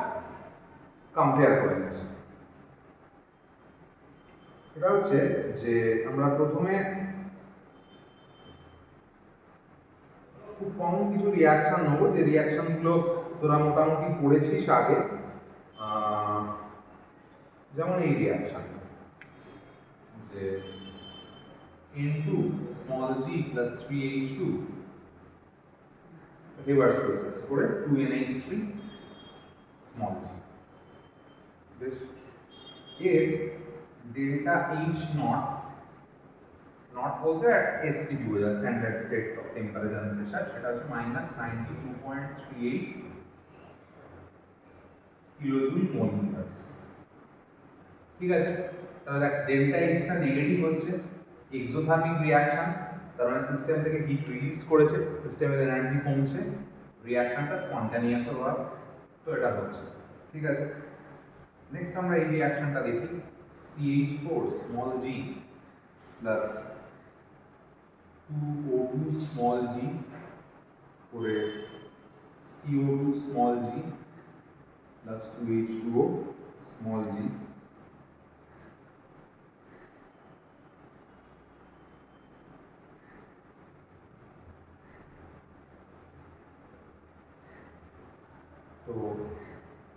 কম্পেয়ার করে নিচ্ছি। এটা হচ্ছে যে আমরা প্রথমে খুব কম কিছু রিয়াকশন নেবো, যে রিয়াকশনগুলো তোরা মোটামুটি পড়েছিস আগে, যেমন এই রিয়াকশন যে N2 small g plus 3H2 reverse process করে 2NH3 small g, বেশ এর ডেল্টা H নট, নট বলতে STP বোঝা, standard state of temperature and pressure, সেটা হচ্ছে -92.38 কিলোজুল মোল ইনভার্স। ঠিক আছে, তাহলে দেখ ডেল্টা এইচটা নেগেটিভ হচ্ছে, এক্সোথার্মিক রিয়াকশন, তার মানে সিস্টেম থেকে হিট রিলিজ করেছে, সিস্টেমের এনার্জি কমছে, রিয়াকশনটা স্পন্টানিয়াস হওয়ার, তো এটা হচ্ছে। ঠিক আছে, নেক্সট আমরা এই রিয়াকশনটা দেখি, CH4 small g plus 2O2 small g করে CO2 small g plus 2H2O small g। তো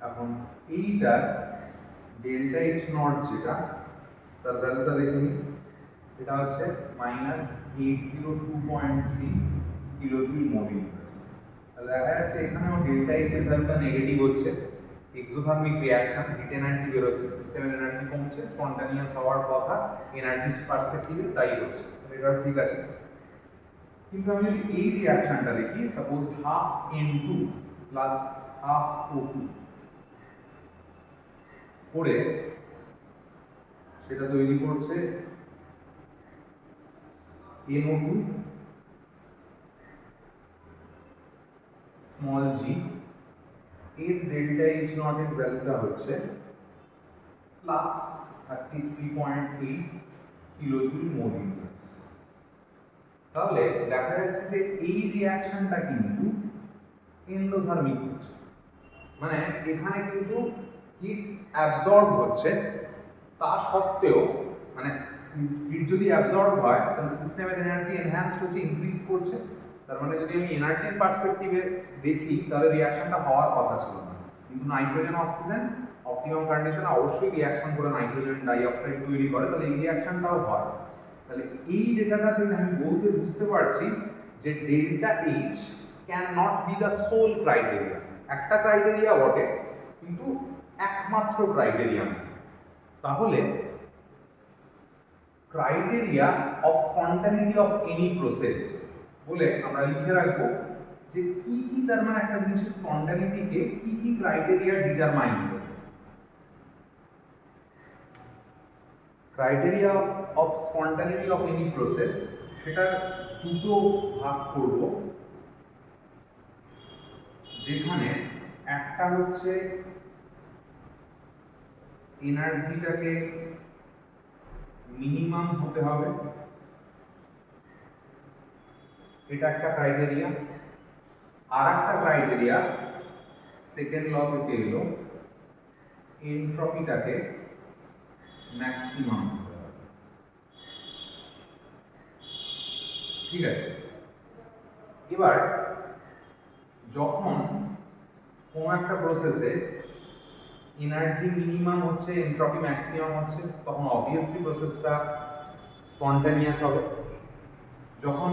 এখন এইটার ডেল্টা এইচ নট যেটা, তার ভ্যালুটা দেখে নিই, এটা হচ্ছে -802.3 কিলোজুল মোল ইনভার্স। তাহলে দেখা যাচ্ছে এখানেও ডেল্টা এইচ এর ভ্যালুটা নেগেটিভ হচ্ছে, এক্সোথার্মিক রিয়াকশন, হিট এনার্জি বের হচ্ছে, সিস্টেমের এনার্জি কমছে, স্পন্টানিয়াস হওয়ার কথা এনার্জি পার্সপেক্টিভে, তাই হচ্ছে, এটা ঠিক আছে। কিন্তু আমি যদি এই রিয়াকশনটা দেখি, suppose half N2 plus half O2 করে সেটা তৈরি করছে NO2 স্মল g, এর ডেল্টা এইচ নট এর ভ্যালুটা হচ্ছে প্লাস 33.8 কিলোজুল মোল ইনভার্স। তাহলে দেখা যাচ্ছে যে এই রিয়াকশনটা কিন্তু এন্ডোথার্মিক হচ্ছে, মানে এখানে কিন্তু হিট অ্যাবজর্ব হচ্ছে, তা সত্ত্বেও মানে হিট যদি অ্যাবজর্ব হয় তাহলে সিস্টেমের এনার্জি এনহ্যান্স হচ্ছে, ইনক্রিজ করছে। তার মানে যদি আমি এনার্জির পার্সপেক্টিভে দেখি তাহলে রিয়াকশনটা হওয়ার কথা ছিল না, কিন্তু নাইট্রোজেন অক্সিজেন অপটিমাম কন্ডিশনে অবশ্যই রিয়াকশন করে নাইট্রোজেন ডাইঅক্সাইড তৈরি করে, তাহলে এই রিয়াকশনটাও হয়। তাহলে এই ডেটাটা থেকে আমি বুঝতে পারছি যে delta H can not be the sole criteria, একটা ক্রাইটেরিয়া বটে কিন্তু একমাত্র ক্রাইটেরিয়া। তাহলে criteria of spontaneity of any process বলে আমরা লিখে রাখবো যে কি কি, তার মানে একটা জিনিসের স্পন্টানিটিকে কি কি ক্রাইটেরিয়া ডিটারমাইন করে। Criteria of spontaneity of any process সেটার দুটো ভাগ করব, যেখানে একটা হচ্ছে এনার্জিটাকে মিনিমাম হতে হবে, এটা একটা ক্রাইটেরিয়া। আর একটা ক্রাইটেরিয়া সেকেন্ড ল থেকে এলো, এনট্রপিটাকে ম্যাক্সিমাম হতে হবে। ঠিক আছে, এবার যখন কোনো একটা প্রসেসে এনার্জি মিনিমাম হচ্ছে, এনট্রপি ম্যাক্সিমাম হচ্ছে, তখন অবভিয়াসলি প্রসেসটা স্পন্টানিয়াস হবে। যখন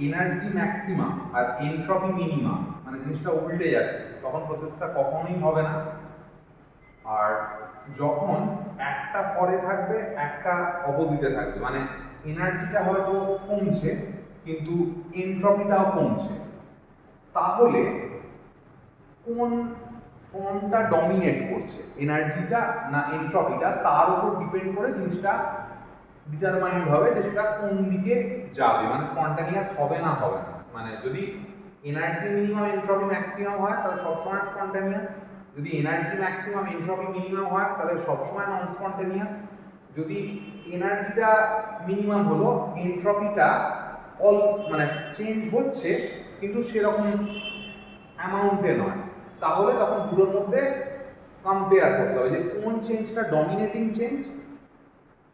এনার্জি ম্যাক্সিমাম আর এনট্রপি মিনিমাম মানে জিনিসটা উল্টে যাচ্ছে, তখন প্রসেসটা কখনোই হবে না। আর যখন একটা ফরে থাকবে একটা অপোজিটে থাকবে, মানে এনার্জিটা হয়তো কমছে কিন্তু এনট্রপিটাও কমছে, তাহলে কোন ফর্মটা ডমিনেট করছে, এনার্জিটা না এনট্রপিটা, তার উপর ডিপেন্ড করে জিনিসটা ডিটারমাইন্ড হবে যে সেটা কোন দিকে যাবে, মানে স্পন্টানিয়াস হবে না হবে না। মানে যদি এনার্জি মিনিমাম এনট্রপি ম্যাক্সিমাম হয় তাহলে সবসময় স্পন্টানিয়াস, যদি এনার্জি ম্যাক্সিমাম এনট্রপি মিনিমাম হয় তাহলে সবসময় নন স্পন্টানিয়াস। যদি এনার্জিটা মিনিমাম হলো, এনট্রপিটা মানে চেঞ্জ হচ্ছে কিন্তু সেরকম অ্যামাউন্টে নয়, তাহলে তখন দুটোর মধ্যে কম্পেয়ার করতে হবে যে কোন চেঞ্জটা ডমিনেটিং চেঞ্জ,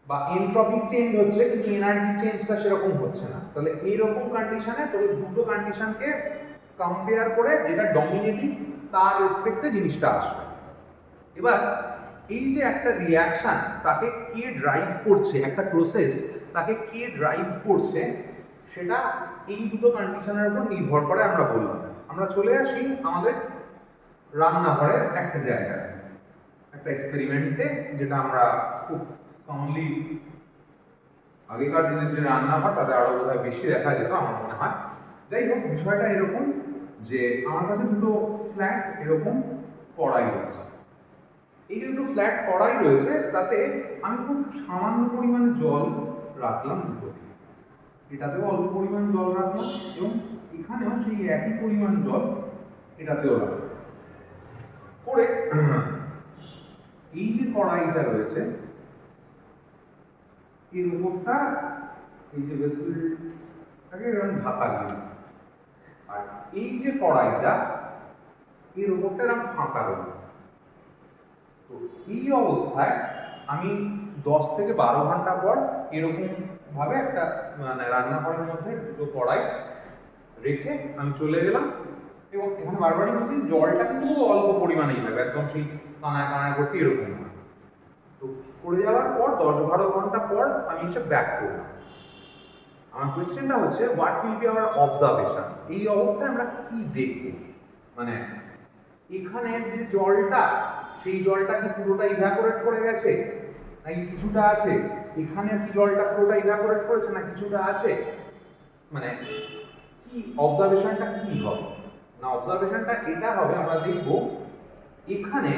বা এনট্রপিক চেঞ্জ হচ্ছে কিন্তু এনার্জি চেঞ্জটা সেরকম হচ্ছে না। তাহলে এইরকম কন্ডিশনে তোদের দুটো কন্ডিশনকে কম্পেয়ার করে যেটা ডমিনেটিং তার রেসপেক্টে জিনিসটা আসবে। এবার এই যে একটা রিয়াকশন তাকে কে ড্রাইভ করছে, একটা প্রসেস তাকে কে ড্রাইভ করছে, সেটা এই দুটো কন্ডিশনের উপর নির্ভর করে আমরা বললাম। আমরা চলে আসি আমাদের রান্নাঘরের একটা জায়গায়, একটা এক্সপেরিমেন্টে, যেটা আমরা খুব কমনলি আগেকার দিনের যে রান্নাঘর তাদের আরো বোধহয় বেশি দেখা যেত আমার মনে হয়। যাই হোক, বিষয়টা এরকম যে আমার কাছে দুটো ফ্ল্যাট এরকম কড়াই রয়েছে। এই যে দুটো ফ্ল্যাট কড়াই রয়েছে তাতে আমি খুব সামান্য পরিমাণে জল রাখলাম দুটোতে, এটাতেও অল্প পরিমাণ জল রাখলাম এবং এখানেও সেই একই পরিমাণ জল এটাতেও রাখলাম করে এই যে কড়াইটা রয়েছে এর উপরটা এই যে ভেসেলটাকে এরকম ঢাকা দিলাম, আর এই যে কড়াইটা এর উপরটা এরকম ফাঁকা রইল। তো এই অবস্থায় আমি 10 থেকে 12 ঘন্টা পর এরকম ভাবে একটা মানে রান্নাঘরের মধ্যে দুটো কড়াই রেখে আমি চলে গেলাম। এবং এখানে বারবারই বলছি জলটা কিন্তু অল্প পরিমাণেই থাকবে, একদম সেই কানায় কানায় করতে এরকম না। তো করে যাওয়ার পর 10-12 ঘন্টা পর আমি এসে ব্যাক করলাম। আমার কোয়েশ্চেনটা হচ্ছে what will be hour observation, এই অবস্থায় আমরা কি দেখব? মানে এখানের যে জলটা সেই জলটা কি পুরোটা ইভাপোরেট করে গেছে নাকি কিছুটা আছে, এখানে কি জলটা পুরোটা ইভাপোরেট করেছে না কিছুটা আছে, মানে কি অবজারভেশনটা কি হবে? না, অবজারভেশনটা এটা হবে, আমরা দেখব এখানে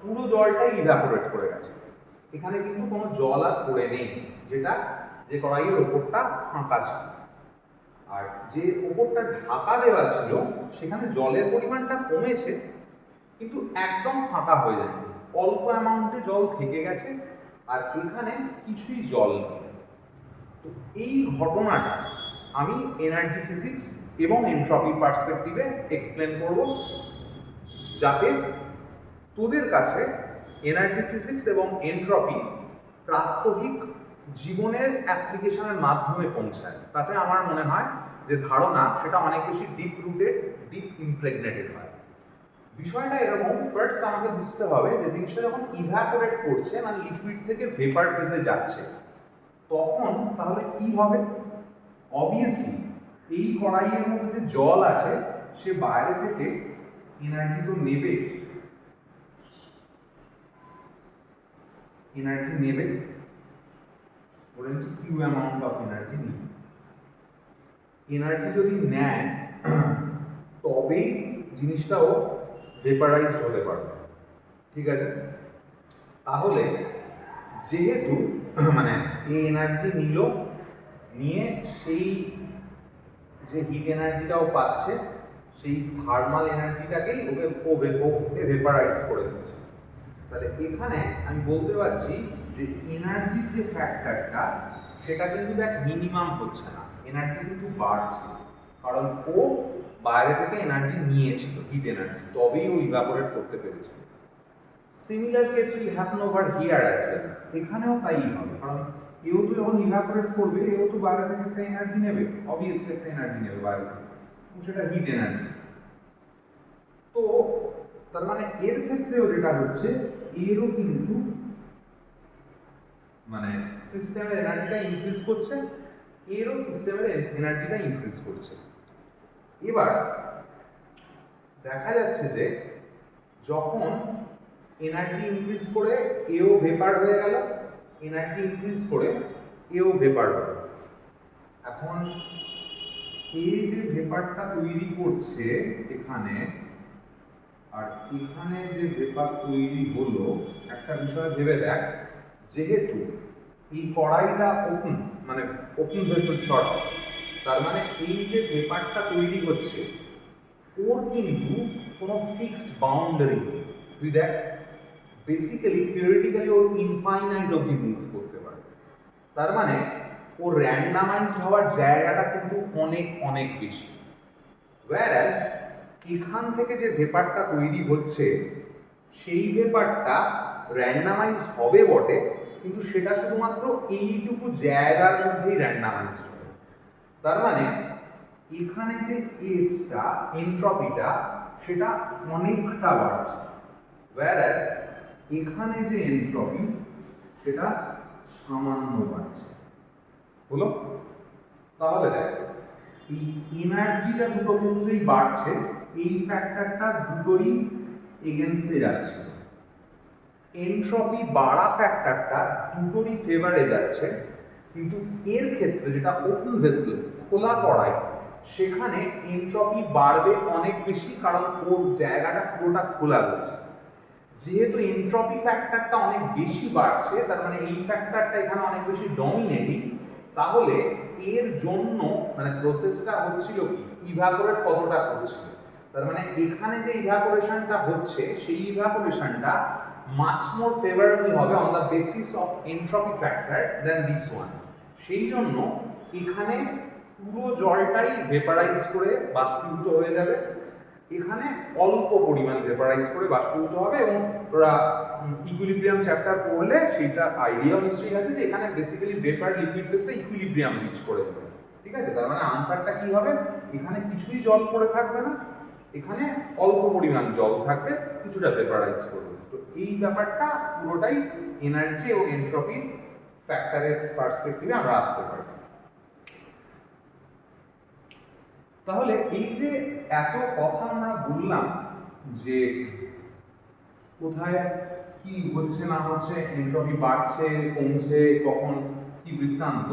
পুরো জলটাই ইভাপোরেট করে গেছে, এখানে কিন্তু কোনো জল আর পড়ে নেই, যেটা যে কড়াইয়ের ওপরটা ফাঁকা ছিল। আর যে ওপরটা ঢাকা দেওয়া ছিল সেখানে জলের পরিমাণটা কমেছে কিন্তু একদম ফাঁকা হয়ে যায়, অল্প অ্যামাউন্টে জল থেকে গেছে আর এখানে কিছুই জল নেই। তো এই ঘটনাটা আমি এনার্জি ফিজিক্স এবং এনট্রপির পার্সপেক্টিভে এক্সপ্লেন করব, যাতে তোদের কাছে এনার্জি ফিজিক্স এবং এনট্রপি প্রাত্যহিক জীবনের অ্যাপ্লিকেশনের মাধ্যমে পৌঁছায়। তাতে আমার মনে হয় যে ধারণা সেটা অনেক বেশি ডিপ রুটেড, ডিপ ইমপ্রেগনেটেড হয়। বিষয়টা এরকম, ফার্স্ট আমাকে বুঝতে হবে যে জিনিসটা যখন ইভাপোরেট করছে মানে লিকুইড থেকে ভেপার ফেজে যাচ্ছে, তখন তাহলে কি হবে? অবভিয়াসলি এই কড়াইয়ের মধ্যে যে জল আছে সে বাইরে থেকে এনার্জি তো নেবে, এনার্জি নেবে, বলেন কিউ অ্যামাউন্ট অফ এনার্জি নেবে। এনার্জি যদি নেয় তবেই জিনিসটাও ভেপারাইজড হতে পারবে, ঠিক আছে? তাহলে যেহেতু মানে এই এনার্জি নিল, নিয়ে সেই যে হিট এনার্জিটাও পাচ্ছে সেই থার্মাল এনার্জিটাকেই ওকে ভেপারাইজ করে দিচ্ছে। তাহলে এখানে আমি বলতে পারছি যে এনার্জির যে ফ্যাক্টরটা সেটা কিন্তু দেখ মিনিমাম হচ্ছে না, এনার্জি কিন্তু বাড়ছে, কারণ ও বাইরে থেকে এনার্জি নিয়েছিল, হিট এনার্জি, তবেই ও ইভাপোরেট করতে পেরেছিল। Similar case will happen over here as well, এখানেও তাই হবে, কারণ এও তো যখন ইভাপোরেট করবে এও তো বাইরে থেকে একটা এনার্জি নেবে, অবভিয়াসলি একটা এনার্জি নেবে বাইরে থেকে, সেটা হিট এনার্জি। তো তার মানে এর ক্ষেত্রেও যেটা হচ্ছে, এরও কিন্তু মানে সিস্টেমের এনার্জিটা ইনক্রিজ করছে, এরও সিস্টেমের এনার্জিটা ইনক্রিজ করছে। এবার দেখা যাচ্ছে যে যখন এনার্জি ইনক্রিজ করে এও ভেপার হয়ে গেল, এনার্জি ইনক্রিজ করে এও ভেপার হলো। এখন এই যে ভেপারটা তৈরি করছে এখানে, আর এখানে যে ভেপার তৈরি হলো, একটা বিষয় ভেবে দেখ, যেহেতু এই কড়াইটা ওপেন, মানে ওপেন ভেসেল শর্ট, তার মানে এই যে ভেপারটা তৈরি হচ্ছে ওর কিন্তু কোনো ফিক্সড বাউন্ডারি নেই। তুই দেখ, বেসিক্যালি থিওরিটিক্যালি ও ইনফাইনাইট অবধি মুভ করতে পারে, তার মানে ও র্যান্ডামাইজড হওয়ার জায়গাটা কিন্তু অনেক অনেক বেশি। ওয়্যারাজ এখান থেকে যে ভেপারটা তৈরি হচ্ছে সেই ভেপারটা র্যান্ডামাইজ হবে বটে, কিন্তু সেটা শুধুমাত্র এইটুকু জায়গার মধ্যেই র্যান্ডামাইজ হবে। তার মানে এখানে যে এসটা, এনট্রপিটা, সেটা অনেকটা বাড়ছে, ওয়্যারাজ এখানে যে এনট্রপি সেটা সামান্য বাড়ছে। হলো? তাহলে দেখ, এই এনার্জিটা দুটো ক্ষেত্রেই বাড়ছে, এই ফ্যাক্টরটা দুটোরই এগেনস্টে যাচ্ছে। এনট্রপি বাড়া ফ্যাক্টরটা দুটোরই ফেভারে যাচ্ছে, কিন্তু এর ক্ষেত্রে যেটা ওপেন ভেসেল, খোলা কড়াই, সেখানে এনট্রপি বাড়বে অনেক বেশি, কারণ ওর জায়গাটা পুরোটা খোলা রয়েছে। যেহেতু এনট্রপি ফ্যাক্টরটা অনেক বেশি বাড়ছে, তার মানে এই ফ্যাক্টরটা এখানে অনেক বেশি ডমিনেটিং, তাহলে এর জন্য মানে প্রসেসটা হচ্ছিল কি, ইভাপোরেট কতটা করছিল, তার মানে এখানে যে ইভাপোরেশনটা হচ্ছে সেই ইভাপোরেশনটা মাচ মোর ফেভারেবল হবে on the basis of entropy factor than this one. সেই জন্য এখানে পুরো জলটাই ভেপারাইজ করে বাষ্পীভূত হয়ে যাবে, এখানে অল্প পরিমাণ ভেপারাইজ করে বাষ্পীভূত হবে। এবং তোরা ইকুইলিব্রিয়াম চ্যাপ্টার পড়লে সেইটা আইডিয়াও নিশ্চয়ই আছে যে এখানে বেসিক্যালি ভেপার লিকুইড ফেজটা ইকুইলিব্রিয়াম রিচ করে দেবে। ঠিক আছে, তার মানে আনসারটা কি হবে, এখানে কিছুই জল পড়ে থাকবে না, এখানে অল্প পরিমাণ জল থাকবে, কিছুটা ভেপারাইজ করবে। তো এই ব্যাপারটা পুরোটাই এনার্জি ও এনট্রপি ফ্যাক্টরের পার্সপেক্টিভে আমরা আসতে পারি। তাহলে এই যে এত কথা আমরা বললাম যে কোথায় কি হচ্ছে না হচ্ছে, এনট্রপি বাড়ছে কমছে, কখন কি বৃত্তান্ত,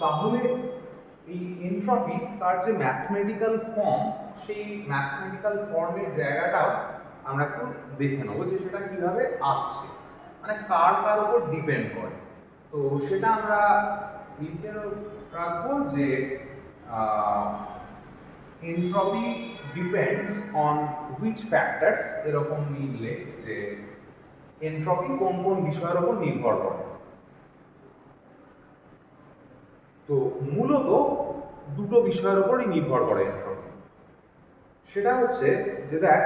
তাহলে এই এনট্রপি তার যে ম্যাথমেটিক্যাল ফর্ম, সেই ম্যাথমেটিক্যাল ফর্মের জায়গাটাও আমরা একটু দেখে নেবো যে সেটা কিভাবে আসছে, মানে কার কার উপর ডিপেন্ড করে। তো সেটা আমরা লিখে রাখবো যে entropy depends on which factors, এরকম লিখলে যে এনট্রপি কোন কোন বিষয়ের উপর নির্ভর করে। তো মূলত দুটো বিষয়ের উপরই নির্ভর করে এনট্রপি। সেটা হচ্ছে যে দেখ,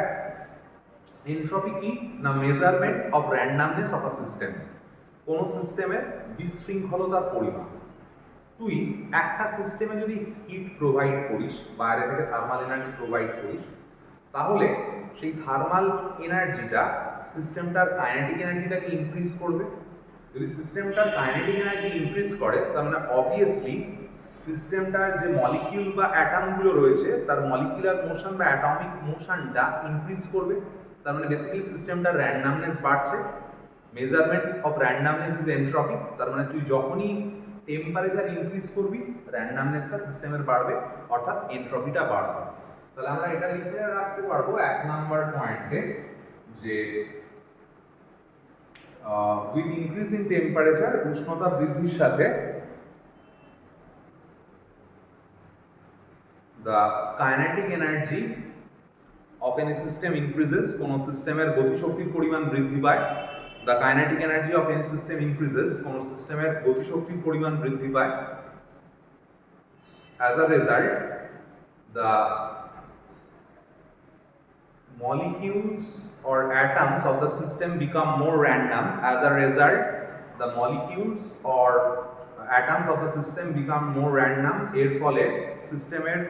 এনট্রপি কি না, measurement of randomness of a system, কোন সিস্টেমের বিশৃঙ্খলতার পরিমাণ। তুই একটা সিস্টেমে যদি হিট প্রোভাইড করিস, বাইরে থেকে থার্মাল এনার্জি প্রোভাইড করিস, তাহলে সেই থার্মাল এনার্জিটা সিস্টেমটার কাইনেটিক এনার্জিটাকে ইনক্রিজ করবে। যদি সিস্টেমটার কাইনেটিক এনার্জি ইনক্রিজ করে, তার মানে অবভিয়াসলি সিস্টেমটার যে মলিকিউল বা অ্যাটমগুলো রয়েছে তার মলিকুলার মোশন বা অ্যাটমিক মোশনটা ইনক্রিজ করবে। তার মানে বেসিক্যালি সিস্টেমটার র্যান্ডামনেস বাড়ছে। মেজারমেন্ট অফ র্যান্ডামনেস ইজ এনট্রপি, তার মানে তুই যখনই টেম্পারেচার ইনক্রিজ করবি র্যান্ডামনেসটা সিস্টেমের বাড়বে, অর্থাৎ এনট্রপিটা বাড়বে। তাহলে আমরা এটা লিখে রাখতে পারবো 1 নাম্বার পয়েন্টে যে উইথ ইনক্রিজ ইন টেম্পারেচার, উষ্ণতা বৃদ্ধির সাথে the kinetic energy of any system increases, কোন সিস্টেমের গতিশক্তির পরিমাণ বৃদ্ধি পায়। The kinetic energy of any system increases, কোন সিস্টেমের গতিশক্তির পরিমাণ বৃদ্ধি পায়। As a result, the molecules or atoms of the system become more random. As a result, the molecules or atoms of the system become more random. এর ফলে সিস্টেমের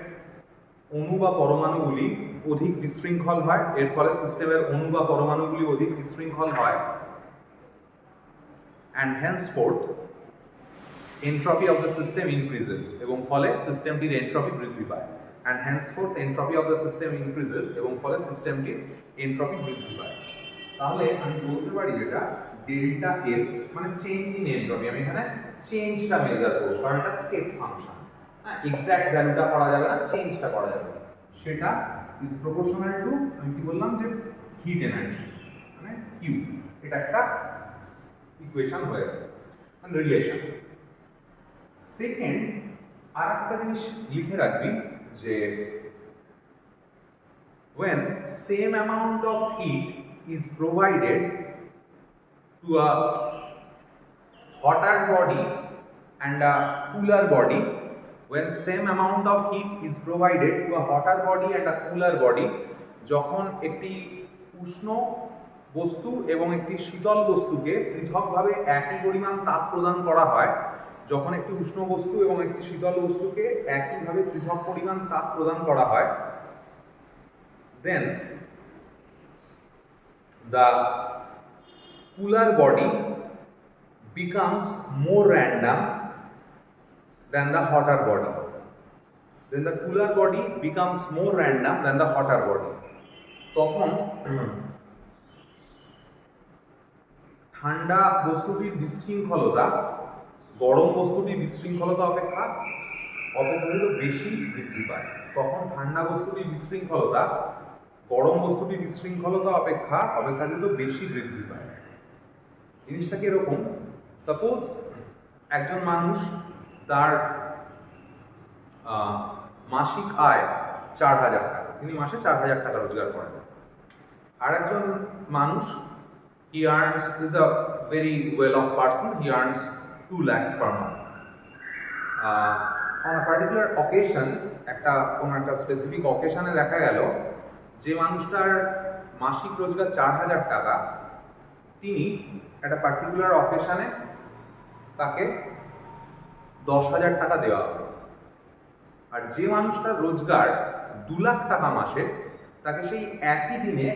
অণু বা পরমাণুগুলি অধিক বিশৃঙ্খল হয়, এর ফলে সিস্টেমের অণু বা পরমাণুগুলি অধিক বিশৃঙ্খল হয়, and henceforth entropy of the system increases, এবং ফলে সিস্টেমটির এনট্রপি বৃদ্ধি পায়। and henceforth entropy of the system increases, এবং ফলে সিস্টেমটির এনট্রপি বৃদ্ধি পায়। তাহলে আমি বলতে পারি যেটা ডেল্টা এস মানে চেঞ্জ ইন এনট্রপি, আমি এখানে চেঞ্জটা মেজার করব কারণ এটা স্টেপ ফাংশন, হ্যাঁ এক্সাক্ট ভ্যালুটা করা যাবে না, চেঞ্জটা করা যাবে, সেটা ইজ প্রপোর্শনাল টু, আমি কি বললাম যে হিট এনার্জি মানে কিউ, এটা একটা ইকুয়েশন হয়ে গেল মানে রিলেশন। সেকেন্ড আর একটা জিনিস লিখে রাখবি যে when same amount of heat is provided to a hotter body and a cooler body, when same amount of heat is provided to a hotter body and a cooler body, যখন একটি উষ্ণ বস্তু এবং একটি শীতল বস্তুকে পৃথকভাবে একই পরিমাণ তাপ প্রদান করা হয়, যখন একটি উষ্ণ বস্তু এবং একটি শীতল বস্তুকে একইভাবে পৃথক পরিমাণ তাপ প্রদান করা হয়, then the cooler body becomes more random than the hotter body. Then the cooler body becomes more random than the hotter body. তখন ঠান্ডা বস্তুটির বিশৃঙ্খলতা গরম বস্তুটির বিশৃঙ্খলতা অপেক্ষাকৃত বেশি বৃদ্ধি পায়। তখন ঠান্ডা বস্তুটির বিশৃঙ্খলতা গরম বস্তুটির বিশৃঙ্খলতা অপেক্ষাকৃত বেশি বৃদ্ধি পায়। জিনিসটা কি এরকম, সাপোজ একজন মানুষ তার মাসিক আয় 4,000 টাকা, তিনি মাসে 4,000 টাকা রোজগার করেন। আর একজন মানুষ he earns, is a very well off person, he earns 2 lakhs per month. On a particular occasion, কোনো একটা স্পেসিফিক অকেশনে দেখা গেল যে মানুষটার মাসিক রোজগার 4,000 টাকা, তিনি একটা পার্টিকুলার অকেশনে তাকে 10,000 টাকা দেওয়া হবে। আর যে মানুষটার রোজগার 2 লাখ টাকা মাসে, তাকে সেই একই দিনে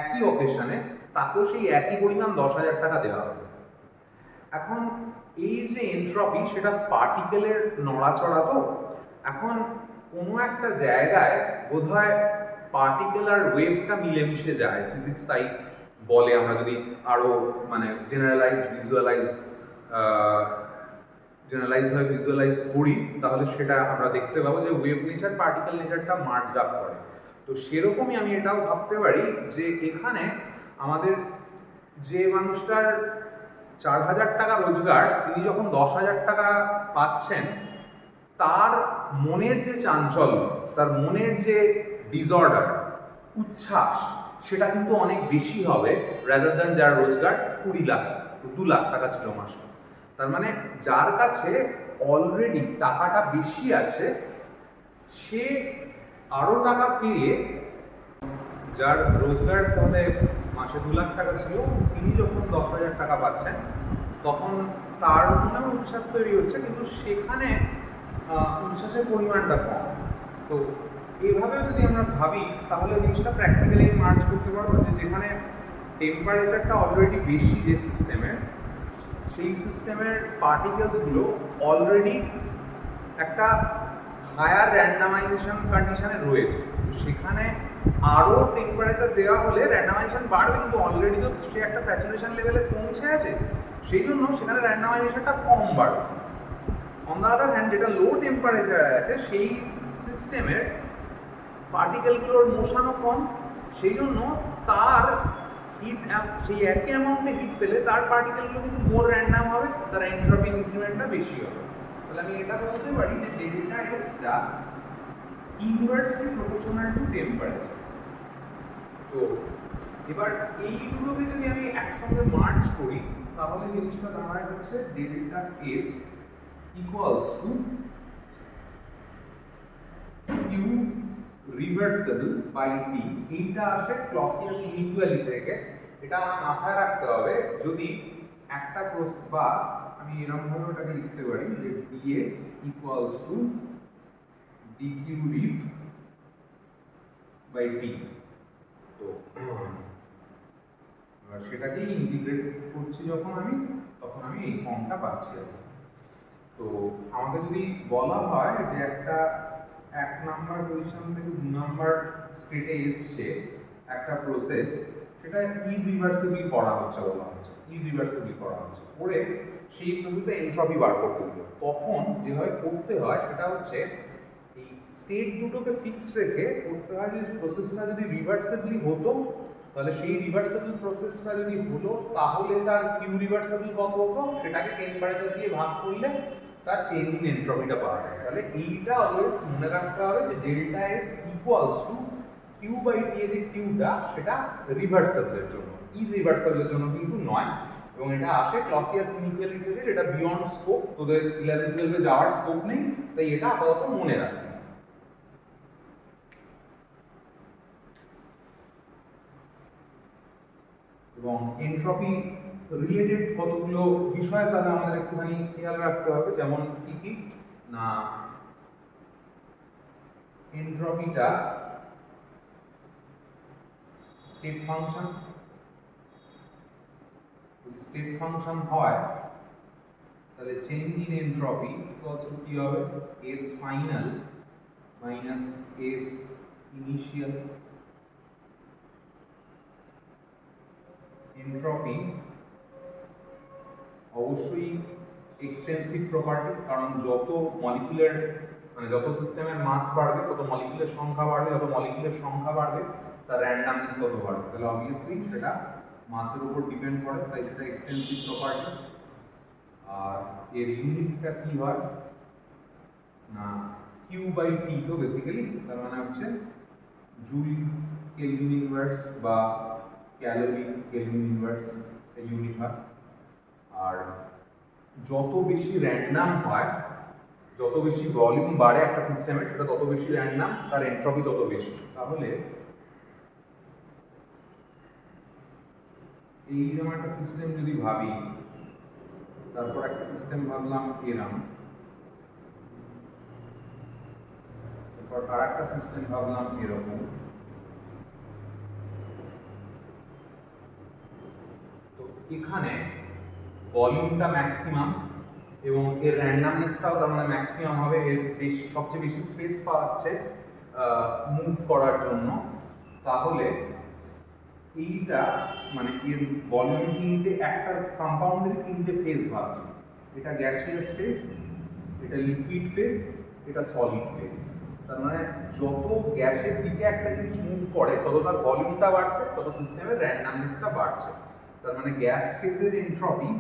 একই অকেশনে তাকেও সেই একই পরিমাণ 10,000 টাকা দেওয়া হবে। এখন এই যে এনট্রপি সেটা পার্টিকেলের নড়াচড়া, তো এখন কোনো একটা জায়গায় বোধহয় পার্টিকেল আর ওয়েভটা মিলেমিশে যায়, ফিজিক্স তাই বলে। আমরা যদি আরো মানে জেনারেলাইজভাবে ভিজুয়ালাইজ করি তাহলে সেটা আমরা দেখতে পাবো যে ওয়েভ নেচার পার্টিকেল নেচারটা মার্জড আপ করে। তো সেরকমই আমি এটাও ভাবতে পারি যে এখানে আমাদের যে মানুষটার 4,000 টাকা রোজগার, তিনি যখন 10,000 টাকা পাচ্ছেন, তার মনের যে চাঞ্চল্য, তার মনের যে ডিসঅর্ডার, উচ্ছ্বাস, সেটা কিন্তু অনেক বেশি হবে রাদার দ্যান যার রোজগার 2 লাখ টাকা ছিল মাসে। তার মানে যার কাছে অলরেডি টাকাটা বেশি আছে, সে আরো টাকা পেলে, যার রোজগার তাহলে মাসে 2 লাখ টাকা ছিল, তিনি যখন 10,000 টাকা পাচ্ছেন, তখন তার মনেও উচ্ছ্বাস তৈরি হচ্ছে, কিন্তু সেখানে উচ্ছ্বাসের পরিমাণটা কম। তো এইভাবেও যদি আমরা ভাবি তাহলে জিনিসটা প্র্যাকটিক্যালি মার্চ করতে পারবো যে যেখানে টেম্পারেচারটা অলরেডি বেশি যে সিস্টেমের, সেই সিস্টেমের পার্টিকেলসগুলো অলরেডি একটা হায়ার র্যান্ডামাইজেশন কন্ডিশনে রয়েছে। সেখানে আরও টেম্পারেচার দেওয়া হলে র্যান্ডামাইজেশন বাড়বে, কিন্তু অলরেডি তো সে একটা স্যাচুরেশন লেভেলে পৌঁছে আছে, সেই জন্য সেখানে র্যান্ডামাইজেশনটা কম বাড়বে। অন দ্য আদার হ্যান্ড, যেটা লো টেম্পারেচারে আছে সেই সিস্টেমের পার্টিকেলগুলোর মোশনও কম, সেই জন্য তার হিট, সেই একই অ্যামাউন্টে হিট পেলে তার পার্টিকেলগুলো কিন্তু মোর র্যান্ডাম হবে, তার এনট্রপি ইনক্রিমেন্টটা বেশি হবে। তাহলে আমি এটা বলতে পারি যে ডেল্টা এসটা ইনভার্সলি প্রপোর্শনাল টু টেম্পারেচার। তো এবার এইগুলোকে যদি আমি একসঙ্গে মার্চ করি তাহলে জিনিসটা দাঁড়ায় হচ্ছে delta S equals to Q reversible by T. এইটা আসে ক্লসিয়াস ইনইকুয়ালিটি থেকে। এটা আমার মাথায় রাখতে হবে, যদি একটা বা আমি এরকম ভাবে ওটাকে লিখতে পারি যে dS equals to dQ rev by T. তো সেটাকেই ইন্টিগ্রেট করছি যখন আমি, তখন আমি এই ফর্মটা পাচ্ছি। তো আমাকে যদি বলা হয় যে একটা 1 নাম্বার পজিশন থেকে 2 নাম্বার স্টেটে এসছে একটা প্রসেস, সেটা ইরিভার্সিবলি করা হচ্ছে বলা হচ্ছে, ইরিভার্সিবলি করা হচ্ছে করে সেই প্রসেসে এনট্রপি বার করতে দিল। তখন যেভাবে করতে হয় সেটা হচ্ছে এই স্টেট দুটোকে ফিক্সড রেখে করতে হয় যে প্রসেসটা যদি রিভার্সিবলি হতো, তাহলে সেই রিভার্সিবল প্রসেসটা যদি হলো তাহলে তার কিউ রিভার্সিবল কত হতো সেটাকে টেম্পারেচার দিয়ে ভাগ করলে তার চেঞ্জ ইন এনট্রপিটা পাওয়া যায়। তাহলে এইটা অলওয়েজ মনে রাখতে হবে যে delta S equals to Q by T, যে কিউটা সেটা রিভার্সিবলের জন্য, ইরিভার্সিবলের জন্য কিন্তু নয়। এবং এটা আসে ক্লসিয়াস ইনইকুয়ালিটি থেকে, যেটা বিয়ন্ড স্কোপ, তোদের 11-12 এ যাওয়ার স্কোপ নেই, তাই এটা আপাতত মনে রাখবে। এবং এনট্রপি রিলেটেড কতগুলো বিষয় তাহলে আমাদের একটুখানি খেয়াল রাখতে হবে। যেমন কি কি না, এনট্রপিটা স্টেট ফাংশন, স্টেট ফাংশন হয় তাহলে change in entropy equals to কি হবে, S final minus S initial. Entropy অবশ্যই এক্সটেন্সিভ প্রপার্টি, কারণ যত মলিকুলার মানে যত সিস্টেমের মাস বাড়বে তত মলিকুলার সংখ্যা বাড়বে, যত মলিকুলার সংখ্যা বাড়বে তার র্যান্ডামনেস তত বাড়বে। তাহলে অবভিয়াসলি সেটা মাসের উপর ডিপেন্ড করে, তাই সেটা এক্সটেন্সিভ প্রপার্টি। আর এর ইউনিটটা কি হয় না, কিউ বাই টি, তো বেসিক্যালি তার মানে হচ্ছে জুল কেলভিন ইনভার্স বা ক্যালোরি কেলভিন ইনভার্স ইউনিট হয়। আর যত বেশি র্যান্ডাম হয়, যত বেশি ভলিউম বাড়ে একটা সিস্টেমের, সেটা তত বেশি র্যান্ডাম, তার এনট্রপি তত বেশি। তাহলে এইরকম একটা সিস্টেম যদি ভাবি, তারপর একটা সিস্টেম ভাবলাম এরম, তারপর আর একটা সিস্টেম ভাবলাম এরকম, তো এখানে ভলিউমটা ম্যাক্সিমাম এবং এর র্যান্ডামনেসটাও তার মানে ম্যাক্সিমাম হবে, এর বেশি সবচেয়ে বেশি স্পেস পাচ্ছে মুভ করার জন্য। তাহলে এইটা মানে এর ভলিউম তিনটে, একটা কম্পাউন্ডের তিনটে ফেজ ভাবছি, এটা গ্যাসিয়াস ফেজ, এটা লিকুইড ফেজ, এটা সলিড ফেজ। তার মানে যত গ্যাসের দিকে একটা জিনিস মুভ করে তত তার ভলিউমটা বাড়ছে, তত সিস্টেমের র্যান্ডামনেসটা বাড়ছে। তার মানে গ্যাস ফেজের এনট্রপি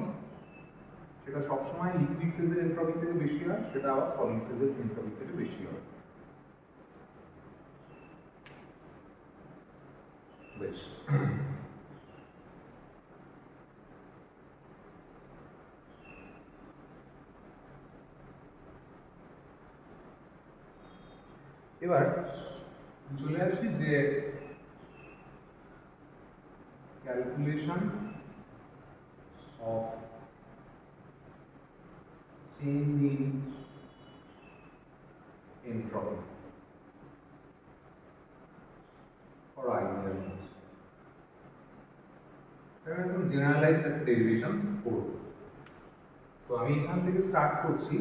সেটা সবসময় লিকুইড ফেজের এনট্রপি থেকে বেশি হয়, সেটা আবার সলিড ফেজের এনট্রপি থেকে বেশি হয়। বেশ, এবার চলে আসি যে calculation of change in entropy for ideal gas. এটা একদম জেনারেলাইজ একটা ডেরিভেশন করব। তো আমি এখান থেকে স্টার্ট করছি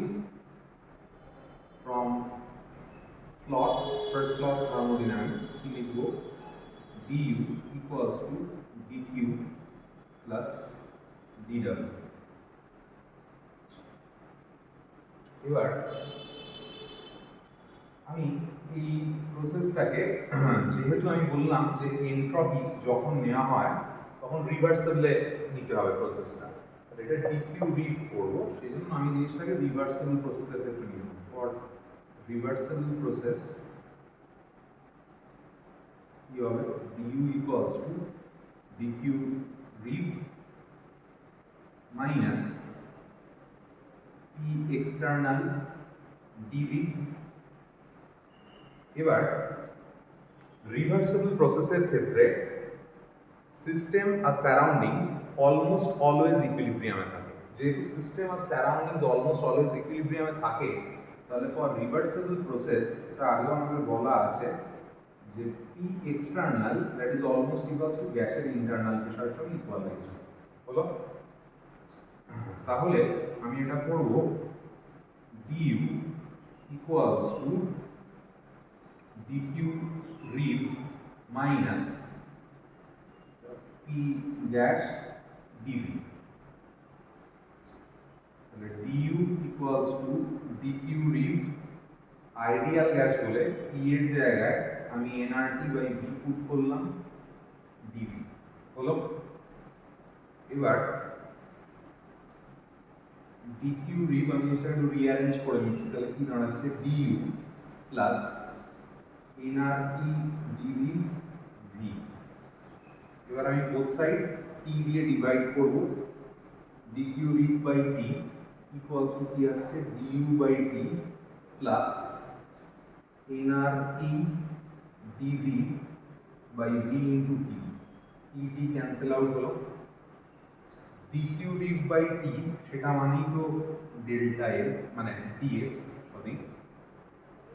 from plot, first law of thermodynamics, কি লিখব, du equals to dq plus dw। এবার আমি এই প্রসেসটাকে, যেহেতু আমি বললাম যে এনট্রপি যখন নেওয়া হয় তখন রিভার্সেবলে নিতে হবে প্রসেসটা, এটা dq রিভ করব, সেই জন্য আমি জিনিসটাকে রিভার্সেবল প্রসেসের ক্ষেত্রে নিব। ফর রিভার্সেবল প্রসেস কি হবে, du equals to dq Reeve minus p external dv। এবার রিভার্সেবল প্রসেসের ক্ষেত্রে সিস্টেম আর সারাউন্ডিংস অলমোস্ট অলওয়েজ ইকুইলিব্রিয়ামে থাকে। যেহেতু সিস্টেম আর সারাউন্ডিংস অলমোস্ট অলওয়েজ ইকুইলিব্রিয়ামে থাকে, তাহলে ফর রিভার্সেবল প্রসেস, এটা আগেও আমাদের বলা আছে যে P external that is almost equals to গ্যাসের ইন্টারনাল প্রেশারের সঙ্গে ইকুয়ালাইজ হলো। তাহলে আমি এটা করব du equals to dq rev minus p dash dv, তাহলে du equals to dq rev ideal gas বলে p এর জায়গায় আমি nRT বাই v পুট করলাম dv হলো। এবার dq rev আমি এটা একটু রিঅ্যারেঞ্জ করে নিচ্ছি, তাহলে কি দাঁড়াচ্ছে du plus nRT dv v। এবার আমি বোথ সাইড t দিয়ে ডিভাইড করব, dq rev by t equals to কি আসছে du by t plus nRT dv by v into t, t cancel out হলো। dq rev বাই t সেটা মানেই তো ডেল্টা এর মানে ds, সরি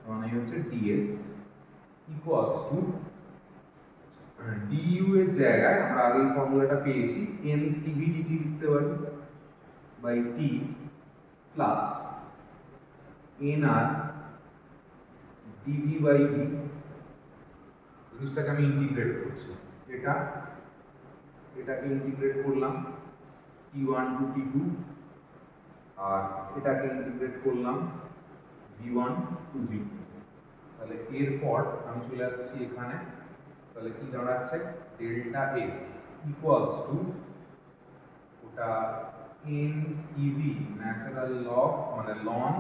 মানে হচ্ছে ds ইকুয়ালস টু du এর জায়গায় আমরা আগে এই ফর্মুলাটা পেয়েছি ncv dt লিখতে পারি by t plus nr dv by v। জিনিসটাকে আমি ইন্টিগ্রেট করছি, এটাকে ইন্টিগ্রেট করলাম t1 টু t2 আর এটাকে ইন্টিগ্রেট করলাম v1 টু v2। তাহলে এরপর আমি চলে আসছি এখানে, তাহলে কি দাঁড়াচ্ছে ডেল্টা এস ইকুয়ালস টু ওটা ncv ন্যাচারাল লগ মানে ln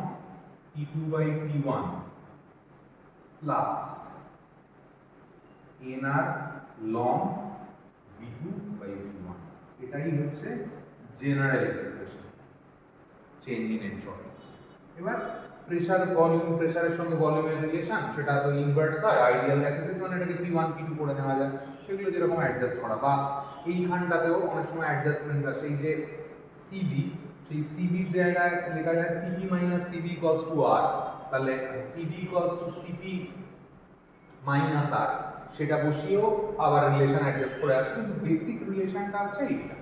t2 by t1 plus nr ln v2 by v1। এটাই হচ্ছে general expression change in entropy. এবার প্রেসার ভলিউম, প্রেসারের সঙ্গে ভলিউমের রিলেশন সেটা তো ইনভার্স হয় আইডিয়াল গ্যাসের ক্ষেত্রে, মানে এটাকে p1 p2 করে নেওয়া যায়, সেগুলো যেরকম অ্যাডজাস্ট করা বা এইখানটাতেও অনেক সময় অ্যাডজাস্টমেন্ট আছে। এই যে cv, সেই cvর জায়গায় লেখা যায় cp minus cv equals to r, তাহলে cv equals to cp minus r সেটা বসিয়েও আবার রিলেশন অ্যাডজাস্ট করে আছে, কিন্তু বেসিক রিলেশনটা হচ্ছে এইটা।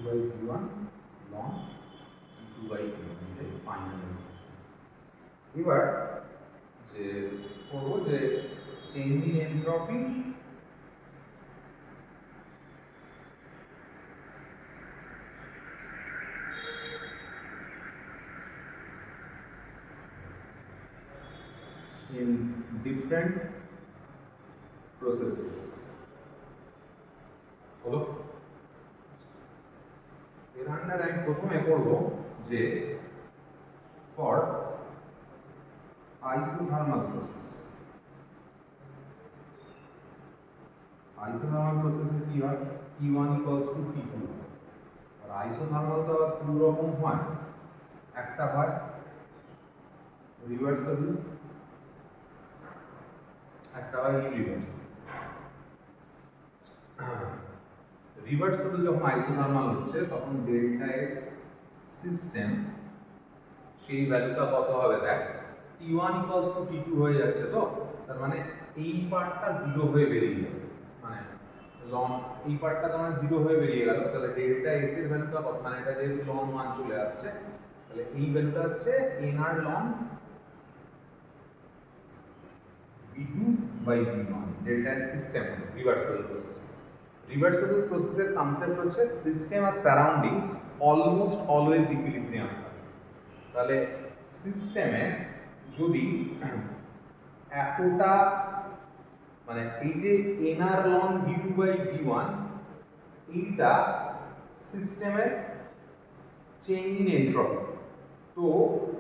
by v1 ln v2 by v1 এটাই ফাইনাল এক্সপ্রেশন। এবার যে করবো যে change in entropy in different processes হলো। এর আন্ডারে আমি প্রথমে করব যে ফর আইসোথার্মাল প্রসেস, আইসোথার্মাল প্রসেসে কি হয় T1 equals to T2, R isothermal তো দুই রকম হয়, একটা হয় রিভার্সেবল, একটা হয় ইনরিভার্সেবল। রিভার্সেবল যখন আইসোথার্মাল হচ্ছে তখন ডেল্টা এস সিস্টেম সেই ভ্যালুটা কত হবে দেখ T1 ইকুয়ালস টু T2 হয়ে যাচ্ছে, তো তার মানে এই পার্টটা জিরো হয়ে বেরিয়ে যাবে, মানে লন এই পার্টটা তোমার জিরো হয়ে বেরিয়ে গেল, তাহলে ডেল্টা এস এর ভ্যালুটা কত, মানে এটা যেহেতু লন 1 চলে আসছে তাহলে এই ভ্যালুটা আসছে nr ln v2 by v1। Delta S system reversible process. Reversible প্রসেসের কনসেপ্ট হচ্ছে সিস্টেম আর সারাউন্ডিংস অলমোস্ট অলওয়েজ ইকুইলিব্রিয়াম থাকে। তাহলে সিস্টেমে যদি এতটা মানে এই যে nr ln v2 by v1 এইটা সিস্টেমের চেঞ্জ ইন এনট্রপি, তো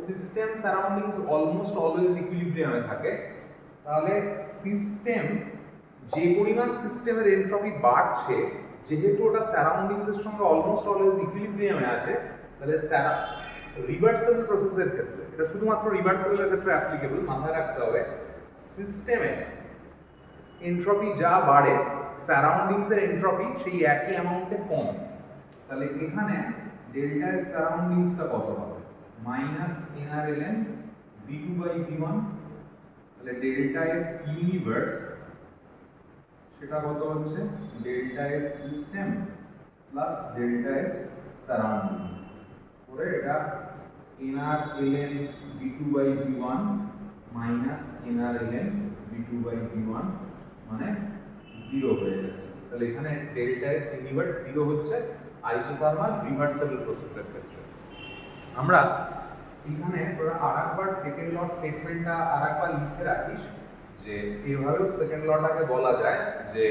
সিস্টেম সারাউন্ডিংস অলমোস্ট অলওয়েজ ইকুইলিব্রিয়ামে থাকে, তাহলে সিস্টেম যে পরিমাণ সিস্টেমের এনট্রপি বাড়ছে যেহেতু ওটা সারাউন্ডিংসের সঙ্গে অলমোস্ট অলওয়েজ ইকুইলিব্রিয়ামে আছে, তাহলে রিভার্সেবল প্রসেসের ক্ষেত্রে, এটা শুধুমাত্র রিভার্সেবলের ক্ষেত্রে অ্যাপ্লিকেবল, মাথায় রাখতে হবে সিস্টেমে এন্ট্রপি যা বাড়ে সারাউন্ডিংসের এন্ট্রপি সেই একই অ্যামাউন্টে কম। তাহলে এখানে ডেল্টা এস সারাউন্ডিংসটা কত হবে? Minus nRln v2 by v1, তাহলে ডেল্টা এস ইউনিভার্স সেটা কত হচ্ছে? Delta S system plus delta S surroundings করে এটা nRln v2 by v1 minus nRln v2 by v1 মানে 0 হয়ে যাচ্ছে। তাহলে এখানে ডেল্টা এস ইউনিভার্স 0 হচ্ছে আইসোথার্মাল রিভার্সেবল প্রসেসের ক্ষেত্রে। আমরা এখানে তোরা আরেকবার সেকেন্ড ল স্টেটমেন্টটা আরেকবার লিখে রাখিস, যে এভাবেও সেকেন্ড লটাকে বলা যায় যে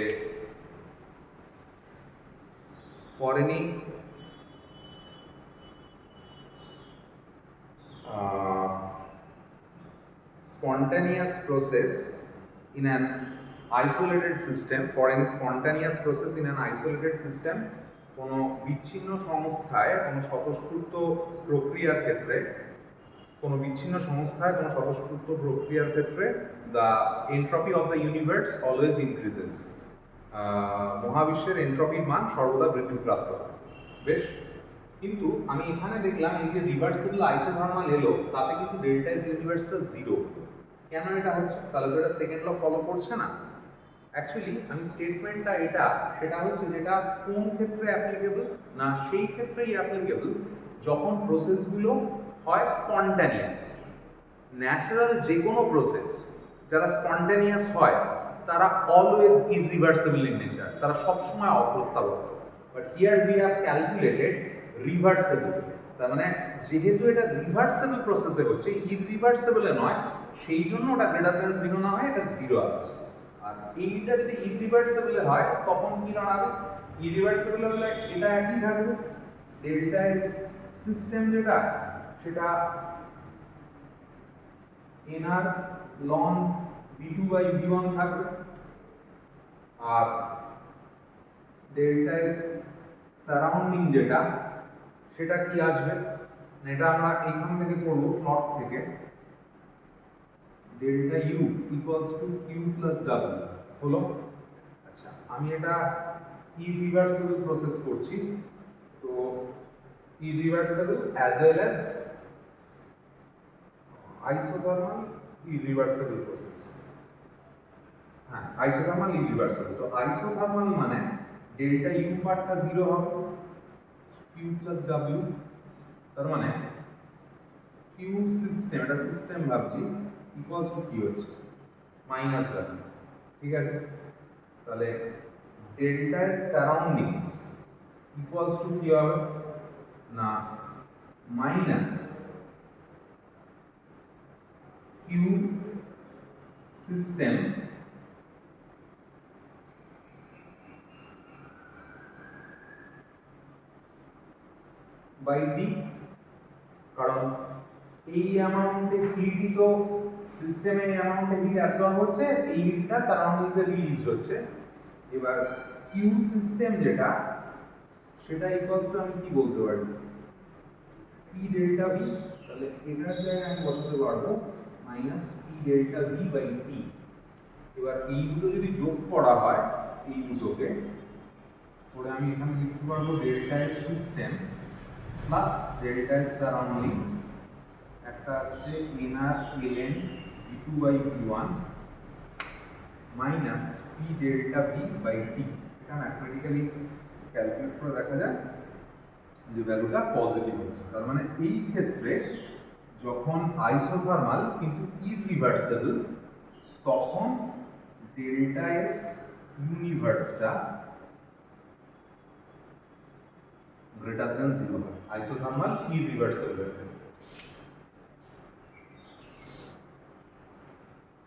for any spontaneous process in an isolated system, for any spontaneous process in an isolated system, কোনো বিচ্ছিন্ন সংস্থায় কোনো স্বতঃস্ফূর্ত প্রক্রিয়ার ক্ষেত্রে, কোনো বিচ্ছিন্ন সংস্থায় কোনো স্বতঃস্ফূর্ত প্রক্রিয়ার ক্ষেত্রে the entropy of the universe always increases, মহাবিশ্বের এন্ট্রপির মান সর্বদা বৃদ্ধিপ্রাপ্ত হয়। বেশ, কিন্তু আমি এখানে দেখলাম এই যে রিভার্সেবল আইসোথার্মাল এলো, তাতে কিন্তু ডেল্টা এস ইউনিভার্সটা 0। কেন এটা হচ্ছে? তাহলে তো এটা সেকেন্ড ল ফলো করছে না। অ্যাকচুয়ালি আমি স্টেটমেন্টটা এটা সেটা হচ্ছে যেটা কোন ক্ষেত্রে অ্যাপ্লিকেবল না, সেই ক্ষেত্রেই অ্যাপ্লিকেবল যখন প্রসেসগুলো হয় স্পন্টানিয়াস। ন্যাচারাল যে কোনো প্রসেস যারা স্পন্টানিয়াস হয় তারা অলওয়েজ ইররিভার্সেবল ইন নেচার, তারা সবসময় অপ্রত্যাবর্ত। But here we have calculated reversible, তার মানে যেহেতু এটা রিভার্সেবল প্রসেসে হচ্ছে, ইররিভার্সেবলে নয়, সেই জন্য ওটা গ্রেটার দ্যান 0 না হয় এটা 0 আসছে। আর এইটা যদি ইররিভার্সেবলে হয় তখন কি দাঁড়াবে? ইররিভার্সেবল হলে এটা একই থাকবে, ডেল্টা এস সিস্টেম যেটা সেটা NR loan v2 by v1 থাকবে, আর ডেল্টা এস সারাউন্ডিং যেটা সেটা কি আসবে? এটা আমরা এখান থেকে করব প্লট থেকে, delta U equals to Q plus W হলো। আচ্ছা, আমি এটা ইররিভার্সেবল প্রসেস করছি, তো irreversible as well as isothermal irreversible process. হ্যাঁ, আইসোথার্মাল ইররিভার্সেবল। তো আইসোথার্মাল মানে ডেল্টা ইউ পার্টটা 0 হবে, কিউ প্লাস ডাব্লিউ, তার মানে কিউ সিস্টেম, এটা সিস্টেম ভাবছি, ইকুয়ালস টু কি হচ্ছে? Minus W. ঠিক আছে, তাহলে delta S surroundings equals to কি হবে না minus Q system by D, কারণ এই অ্যামাউন্টে হিটই তো সিস্টেমে এই অ্যামাউন্টে হিট অ্যাবজর্ব হচ্ছে, এই হিটটা সারাউন্ডিংসে রিলিজ হচ্ছে। এবার কিউ সিস্টেম যেটা সেটা ইকুয়ালস টু আমি কি বলতে পারি? পি ডেল্টা ভি, তাহলে এটার জায়গায় আমি বসাতে পারবো minus P delta V by T. এবার এইগুলো যদি যোগ করা হয় এই দুটোকে করে আমি এখানে লিখতে পারবো delta S system plus delta S surroundings, একটা আসছে nR ln v2 by v1 minus P delta V by T. এটা ম্যাথমেটিক্যালি ক্যালকুলেট করে দেখা যায় যে ভ্যালুটা পজিটিভ হচ্ছে। তার মানে এই ক্ষেত্রে যখন আইসোথার্মাল কিন্তু ইররিভার্সেবল, তখন ডেল্টা এস ইউনিভার্সটা গ্রেটার দ্যান 0 হয় আইসোথার্মাল ইররিভার্সেবলের ক্ষেত্রে।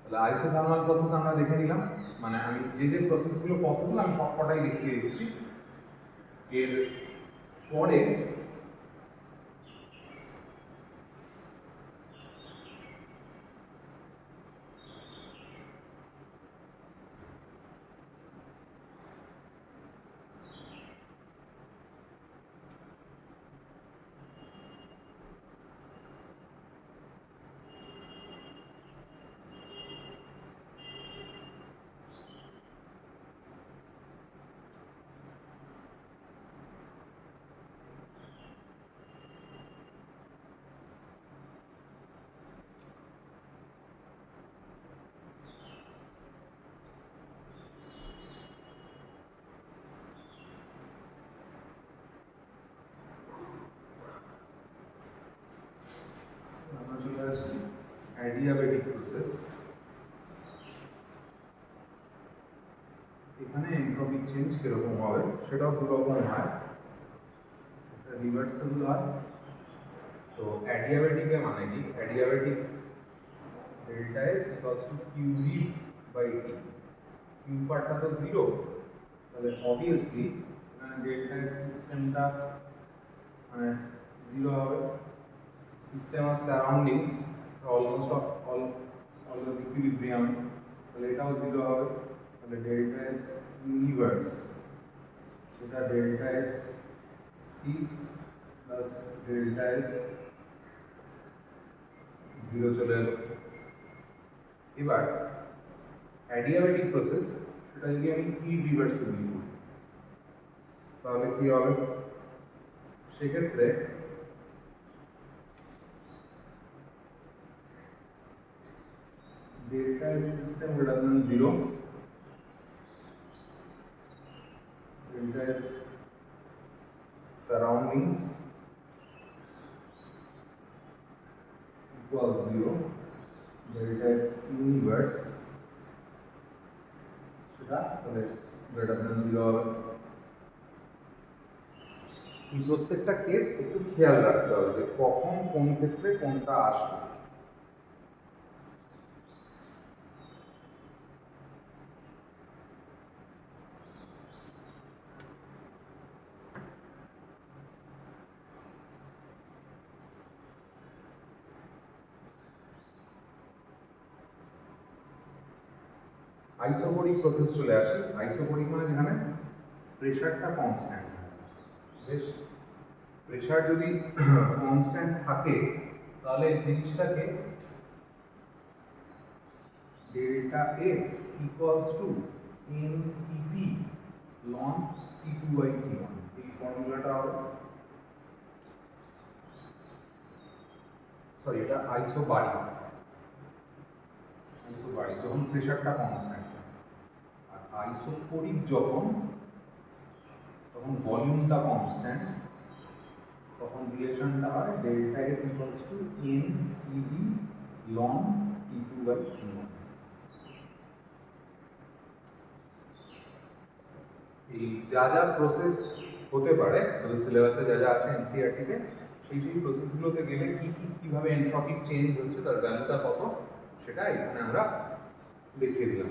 তাহলে আইসোথার্মাল প্রসেস আমরা দেখে নিলাম, মানে আমি যে যে প্রসেসগুলো পসিবল আমি সবকটাই দেখিয়ে দিচ্ছি। এর পরে অ্যাডিয়াবেটিক প্রসেস, এখানে এনট্রপিক চেঞ্জ কিরকম হবে সেটাও দু রকম হয়, একটা রিভার্সেবল হয়। তো অ্যাডিয়াবেটিকে মানে কি, adiabatic delta S equals to Q V by T, Q পার্টটা তো জিরো, তাহলে অবভিয়াসলি এখানে ডেল্টা এস সিস্টেমটা মানে জিরো হবে। সিস্টেম আর সারাউন্ডিংস অলমোস্ট অলমোস্ট ইকুইলিব্রিয়াম, তাহলে এটাও জিরো হবে। তাহলে ডেল্টা এস ইউনিভার্স সেটা delta S sys plus delta S zero চলে এলো। এবার অ্যাডিয়াবেটিক প্রসেস সেটা যদি আমি ইরিভার্সিবল করি তাহলে কি হবে, সেক্ষেত্রে delta is system greater than 0, delta is surroundings equals 0, delta is universe সেটা তাহলে greater than 0 হবে। এই প্রত্যেকটা কেস একটু খেয়াল রাখতে হবে যে কখন কোন ক্ষেত্রে কোনটা আসবে। আইসোপোরিক প্রসেস চলে আসে। আইসোপোরিক মানে যেখানে প্রেশারটা কনস্ট্যান্ট, বেশ প্রেশার যদি কনস্ট্যান্ট থাকে তাহলে জিনিসটাকে delta S equals to nCp ln T two by T one, এই ফর্মুলাটা হবে, সরি এটা আইসোবারিক, আইসোবারিক যখন প্রেশারটা কনস্ট্যান্ট, আর আইসোপোরিক যখন তখন ভলিউমটা কনস্ট্যান্ট, তখন রিলেশনটা হয় delta S equals to n সিবি লন টি2 বাই টি1। এই যা যা প্রসেস হতে পারে তবে সিলেবাসে যা যা আছে এনসিইআরটিতে সেই প্রসেসগুলোতে গেলে কিভাবে এনট্রপিক চেঞ্জ হচ্ছে তার ভ্যালুটা কত সেটা এখানে আমরা দেখিয়ে দিলাম।